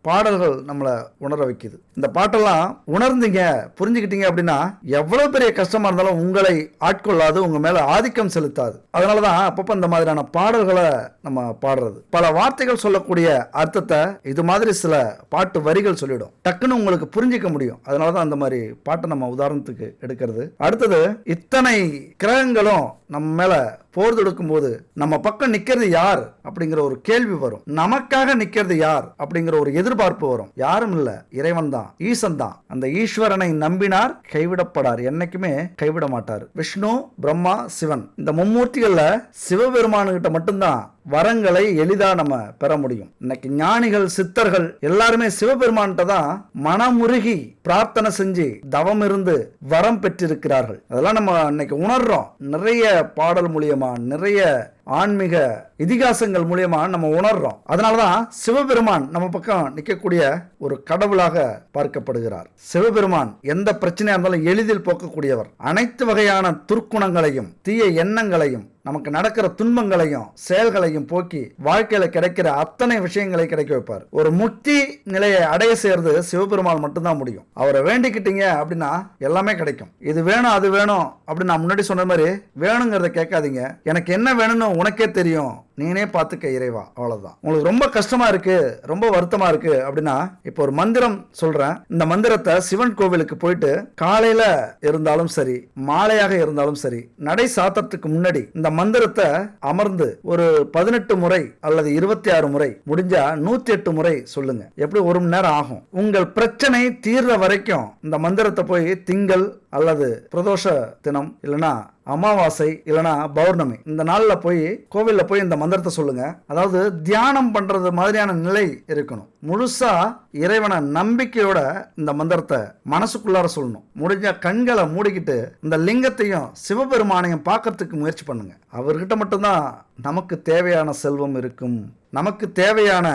பாடல்கள் நம்மளை உணர வைக்குது. இந்த பாட்டெல்லாம் உணர்ந்தீங்க, புரிஞ்சுக்கிட்டீங்க அப்படின்னா எவ்வளவு பெரிய கஷ்டமா இருந்தாலும் உங்களை ஆட்கொள்ளாது, உங்க மேல ஆதிக்கம் செலுத்தாது. அதனாலதான் அப்பப்ப இந்த மாதிரியான பாடல்களை நம்ம பாடுறது. பல வார்த்தைகள் சொல்லக்கூடிய அர்த்தத்தை இது மாதிரி சில பாட்டு வரிகள் சொல்லிடும், டக்குன்னு உங்களுக்கு புரிஞ்சிக்க முடியும். அதனாலதான் அந்த மாதிரி பாட்டை நம்ம உதாரணத்துக்கு எடுக்கிறது. அடுத்தது, இத்தனை கிரகங்களும் நம்ம மேல போர் தொடுக்கும் போது நம்ம பக்கம் நிக்கிறது யார் அப்படிங்கிற ஒரு கேள்வி வரும். நமக்காக நிக்கிறது யார் அப்படிங்கிற ஒரு எதிர்பார்ப்பு வரும். யாரும் இல்ல, இறைவன் தான், ஈசன் தான். அந்த ஈஸ்வரனை நம்பினார் கைவிடப்படார், என்னைக்குமே கைவிட மாட்டார். விஷ்ணு, பிரம்மா, சிவன், இந்த மும்மூர்த்திகள்ல சிவபெருமானுகிட்ட மட்டும்தான் வரங்களை எளிதா நம்ம பெற முடியும். இன்னைக்கு ஞானிகள், சித்தர்கள் எல்லாருமே சிவபெருமான்கிட்ட தான் மனமுருகி பிரார்த்தனை செஞ்சு தவம் இருந்து வரம் பெற்றிருக்கிறார்கள். அதெல்லாம் நம்ம இன்னைக்கு உணர்றோம். நிறைய பாடல் மூலியமா, நிறைய ஆன்மீக இதிகாசங்கள் மூலியமா நம்ம உணர்றோம். அதனாலதான் சிவபெருமான் நம்ம பக்கம் நிற்கக்கூடிய ஒரு கடவுளாக பார்க்கப்படுகிறார். சிவபெருமான் எந்த பிரச்சனையா இருந்தாலும் எளிதில் போக்கக்கூடியவர். அனைத்து வகையான துர்க்குணங்களையும், தீய எண்ணங்களையும், நமக்கு நடக்கிற துன்பங்களையும் செயல்களையும் போக்கி வாழ்க்கையில கிடைக்கிற அத்தனை விஷயங்களை கிடைக்க வைப்பார். ஒரு முக்தி நிலையை அடைய சேர்ந்து சிவபெருமான் மட்டும்தான் முடியும். அவரை வேண்டிக்கிட்டீங்க அப்படின்னா எல்லாமே கிடைக்கும். இது வேணும், அது வேணும் அப்படின்னு நான் முன்னாடி சொன்ன மாதிரி வேணுங்கிறத கேட்காதீங்க. எனக்கு என்ன வேணும்னு உனக்கே தெரியும், நீனே பார்த்துக்க இறைவா, அவ்வளவுதான். உங்களுக்கு ரொம்ப கஷ்டமா இருக்கு, ரொம்ப வருத்தமா இருக்கு அப்படின்னா இப்போ ஒரு மந்திரம் சொல்றேன். இந்த மந்திரத்தை சிவன் கோவிலுக்கு போயிட்டு காலையில இருந்தாலும் சரி, மாலையாக இருந்தாலும் சரி, நடை சாத்தத்துக்கு முன்னாடி இந்த மந்திரத்தை அமர்ந்து ஒரு 18 முறை அல்லது 26 முறை, முடிஞ்சா 108 முறை சொல்லுங்க. எப்படி 1 மணி நேரம் ஆகும். உங்கள் பிரச்சனை தீர்ற வரைக்கும் இந்த மந்திரத்தை போய் திங்கள் அல்லது பிரதோஷ தினம், இல்லைன்னா அமாவாசை, இல்லைன்னா பௌர்ணமி, இந்த நாள்ல போய் கோவில்ல போய் இந்த மந்திரத்தை சொல்லுங்க. அதாவது தியானம் பண்றது மாதிரியான நிலை இருக்கணும். முழுசா இறைவனை நம்பிக்கையோட இந்த மந்திரத்தை மனசுக்குள்ளார சொல்லணும். முடிஞ்ச கண்களை மூடிக்கிட்டு இந்த லிங்கத்தையும் சிவபெருமானையும் பார்க்கறதுக்கு முயற்சி பண்ணுங்க. அவர்கிட்ட மட்டும்தான் நமக்கு தேவையான செல்வம் இருக்கும், நமக்கு தேவையான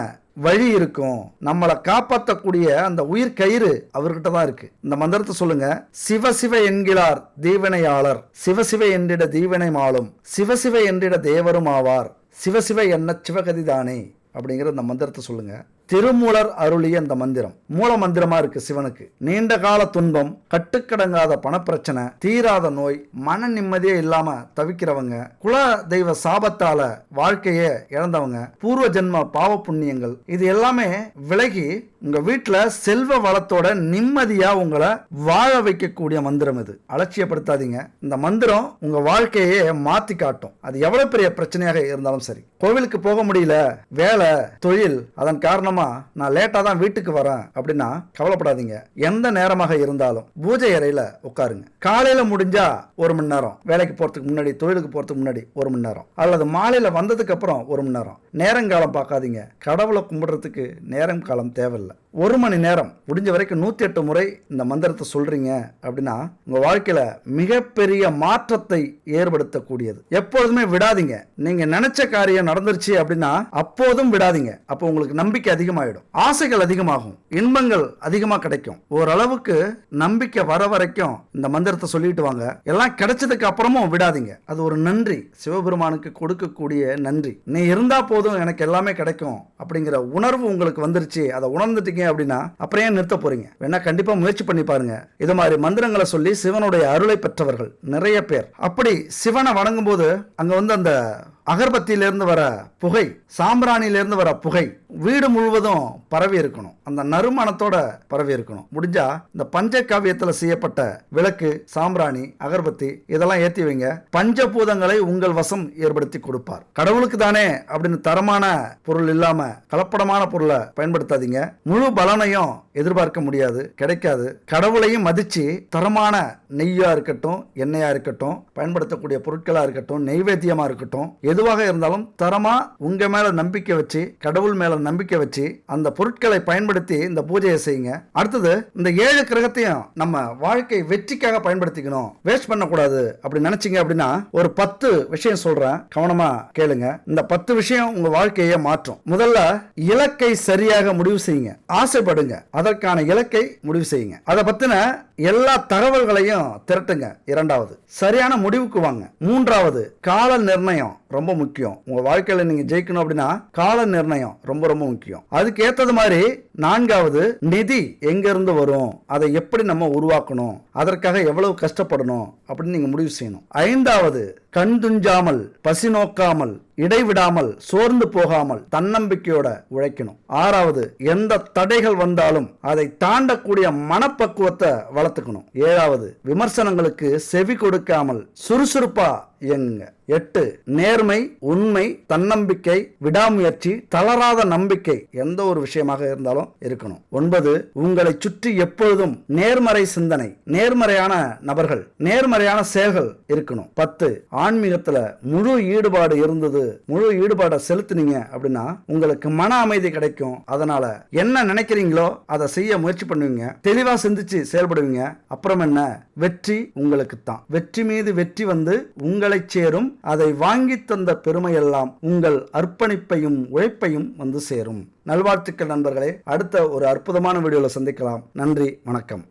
வழி இருக்கும், நம்மளை காப்பாற்றக்கூடிய அந்த உயிர் கயிறு அவர்கிட்ட தான் இருக்கு. இந்த மந்திரத்தை சொல்லுங்க. சிவசிவ என்கிறார் தீவனையாளர், சிவசிவ என்றிட தீவனை மாளும், சிவசிவ என்றிட தேவரும் ஆவார், சிவசிவ என்ன சிவகதி தானே அப்படிங்கிற இந்த மந்திரத்தை சொல்லுங்க. திருமூலர் அருளிய அந்த மந்திரம் மூல மந்திரமா இருக்கு சிவனுக்கு. நீண்ட கால துன்பம், கட்டுக்கடங்காத பணப்பிரச்சனை, தீராத நோய், மன நிம்மதியே இல்லாம தவிக்கிறவங்க, குல தெய்வ சாபத்தால வாழ்க்கையே இழந்தவங்க, பூர்வ ஜென்ம பாவ புண்ணியங்கள், இது எல்லாமே விலகி உங்க வீட்டுல செல்வ வளத்தோட நிம்மதியா உங்களை வாழ வைக்கக்கூடிய மந்திரம் இது. அலட்சியப்படுத்தாதீங்க. இந்த மந்திரம் உங்க வாழ்க்கையே மாத்தி காட்டும். அது எவ்வளவு பெரிய பிரச்சனையாக இருந்தாலும் சரி. கோவிலுக்கு போக முடியல, வேலை, தொழில், அதன் காரணமா நான் லேட்டா தான் வீட்டுக்கு வரேன் அப்படின்னா கவலைப்படாதீங்க. எந்த நேரமாக இருந்தாலும் பூஜை அறையில உட்காருங்க. காலையில முடிஞ்சா 1 மணி நேரம், வேலைக்கு போறதுக்கு முன்னாடி, தொழிலுக்கு போறதுக்கு முன்னாடி 1 மணி நேரம், அல்லது மாலையில வந்ததுக்கு அப்புறம் 1 மணி நேரம். நேரங்காலம் பார்க்காதீங்க. கடவுளை கும்பிடுறதுக்கு நேரம் காலம் தேவையில்லை. 1 மணி நேரம், முடிஞ்ச வரைக்கும் 108 முறை இந்த மந்திரத்தை சொல்றீங்க அப்படின்னா உங்க வாழ்க்கையில மிகப்பெரிய மாற்றத்தை ஏற்படுத்தக்கூடியது. எப்பொழுதுமே விடாதீங்க. நீங்க நினைச்ச காரியம் நடந்துருச்சு அப்படின்னா அப்போதும் விடாதீங்க. அப்போ உங்களுக்கு நம்பிக்கை அதிகமாயிடும், ஆசைகள் அதிகமாகும், இன்பங்கள் அதிகமா கிடைக்கும். ஓரளவுக்கு நம்பிக்கை வர வரைக்கும் இந்த மந்திரத்தை சொல்லிட்டு வாங்க. எல்லாம் கிடைச்சதுக்கு அப்புறமும் விடாதீங்க. அது ஒரு நன்றி, சிவபெருமானுக்கு கொடுக்கக்கூடிய நன்றி. நீ இருந்தா போதும், எனக்கு எல்லாமே கிடைக்கும் அப்படிங்கிற உணர்வு உங்களுக்கு வந்துருச்சு. அதை உணர்ந்துட்டீங்க அப்படின்னா அப்புறம் ஏன் நிறுத்த போறீங்க? வேணா கண்டிப்பா முயற்சி பண்ணி பாருங்க. இது மாதிரி மந்திரங்களை சொல்லி சிவனுடைய அருளை பெற்றவர்கள் நிறைய பேர். அப்படி சிவனை வணங்கும் போது அங்க அந்த அகர்பத்தியிலிருந்து வர புகை, சாம்பிராணியிலிருந்து வர புகை வீடு முழுவதும் பரவி இருக்கணும். அந்த நறுமணத்தோட பரவி இருக்கணும். முடிஞ்சா இந்த பஞ்சகாவியத்துல செய்யப்பட்ட விளக்கு, சாம்பிராணி, அகர்பத்தி இதெல்லாம் ஏத்தி வைங்க. பஞ்சபூதங்களை உங்கள் வசம் ஏற்படுத்தி கொடுப்பார். கடவுளுக்கு தானே அப்படின்னு தரமான பொருள் இல்லாம கலப்படமான பொருளை பயன்படுத்தாதீங்க. முழு பலனையும் எதிர்பார்க்க முடியாது, கிடைக்காது. கடவுளையும் மதிச்சு தரமான நெய்யா இருக்கட்டும், எண்ணெயா இருக்கட்டும், பயன்படுத்தக்கூடிய பொருட்களா இருக்கட்டும், நெய்வேத்தியமா இருக்கட்டும், எதுவாக இருந்தாலும் தரமா உங்க மேல நம்பிக்கை வச்சு, கடவுள் மேல நம்பிக்கை வச்சு அந்த பொருட்களை பயன்படுத்தி இந்த பூஜையை செய்யுங்க. அடுத்தது, இந்த 7 கிரகத்தையும் நம்ம வாழ்க்கை வெற்றிக்காக பயன்படுத்திக்கணும், வேஸ்ட் பண்ணக்கூடாது அப்படி நினைச்சீங்க அப்படின்னா ஒரு 10 விஷயம் சொல்றேன், கவனமா கேளுங்க. இந்த 10 விஷயம் உங்க வாழ்க்கையை மாற்றும். முதல்ல, இலக்கை சரியாக முடிவு செய்யுங்க, ஆசைப்படுங்க, அதற்கான இலக்கை முடிவு செய்யுங்க. அதை பத்தின எல்லா தகவல்களையும் திரட்டுங்க. இரண்டாவது, சரியான முடிவுக்கு வாங்க. மூன்றாவது, கால நிர்ணயம் ரொம்ப முக்கியம். உங்க வாழ்க்கையில நீங்க ஜெயிக்கணும் அப்படின்னா கால நிர்ணயம் ரொம்ப ரொம்ப முக்கியம். அதுக்கு ஏத்தது மாதிரி நான்காவது, நிதி எங்க இருந்து வரும், அதை எப்படி நம்ம உருவாக்கணும், அதற்காக எவ்வளவு கஷ்டப்படணும் அப்படின்னு நீங்க முடிவு செய்யணும். ஐந்தாவது, கண் துஞ்சாமல், பசி நோக்காமல், இடைவிடாமல், சோர்ந்து போகாமல் தன்னம்பிக்கையோட உழைக்கணும். ஆறாவது, எந்த தடைகள் வந்தாலும் அதை தாண்டக்கூடிய மனப்பக்குவத்தை வளர்த்துக்கணும். ஏழாவது, விமர்சனங்களுக்கு செவி கொடுக்காமல் சுறுசுறுப்பா இயங்குங்க. 8, நேர்மை, உண்மை, தன்னம்பிக்கை, விடாமுயற்சி, தளராத நம்பிக்கை எந்த ஒரு விஷயமாக இருந்தாலும் இருக்கணும். 9, உங்களை சுற்றி எப்பொழுதும் நேர்மறை சிந்தனை, நேர்மறையான நபர்கள், நேர்மறையான செயல்கள் இருக்கணும். 10, ஆன்மீகத்துல முழு ஈடுபாடு இருந்தது, முழு ஈடுபாடை செலுத்தினீங்க அப்படின்னா உங்களுக்கு மன அமைதி கிடைக்கும். அதனால என்ன நினைக்கிறீங்களோ அதை செய்ய முயற்சி பண்ணுவீங்க, தெளிவா சிந்திச்சு செயல்படுவீங்க. அப்புறம் என்ன, வெற்றி உங்களுக்கு தான். வெற்றி மீது வெற்றி வந்து உங்களை சேரும். அதை வாங்கி தந்த பெருமையெல்லாம் உங்கள் அர்ப்பணிப்பையும் உழைப்பையும் வந்து சேரும். நல்வாழ்த்துக்கள் நண்பர்களே. அடுத்த ஒரு அற்புதமான வீடியோல சந்திக்கலாம். நன்றி, வணக்கம்.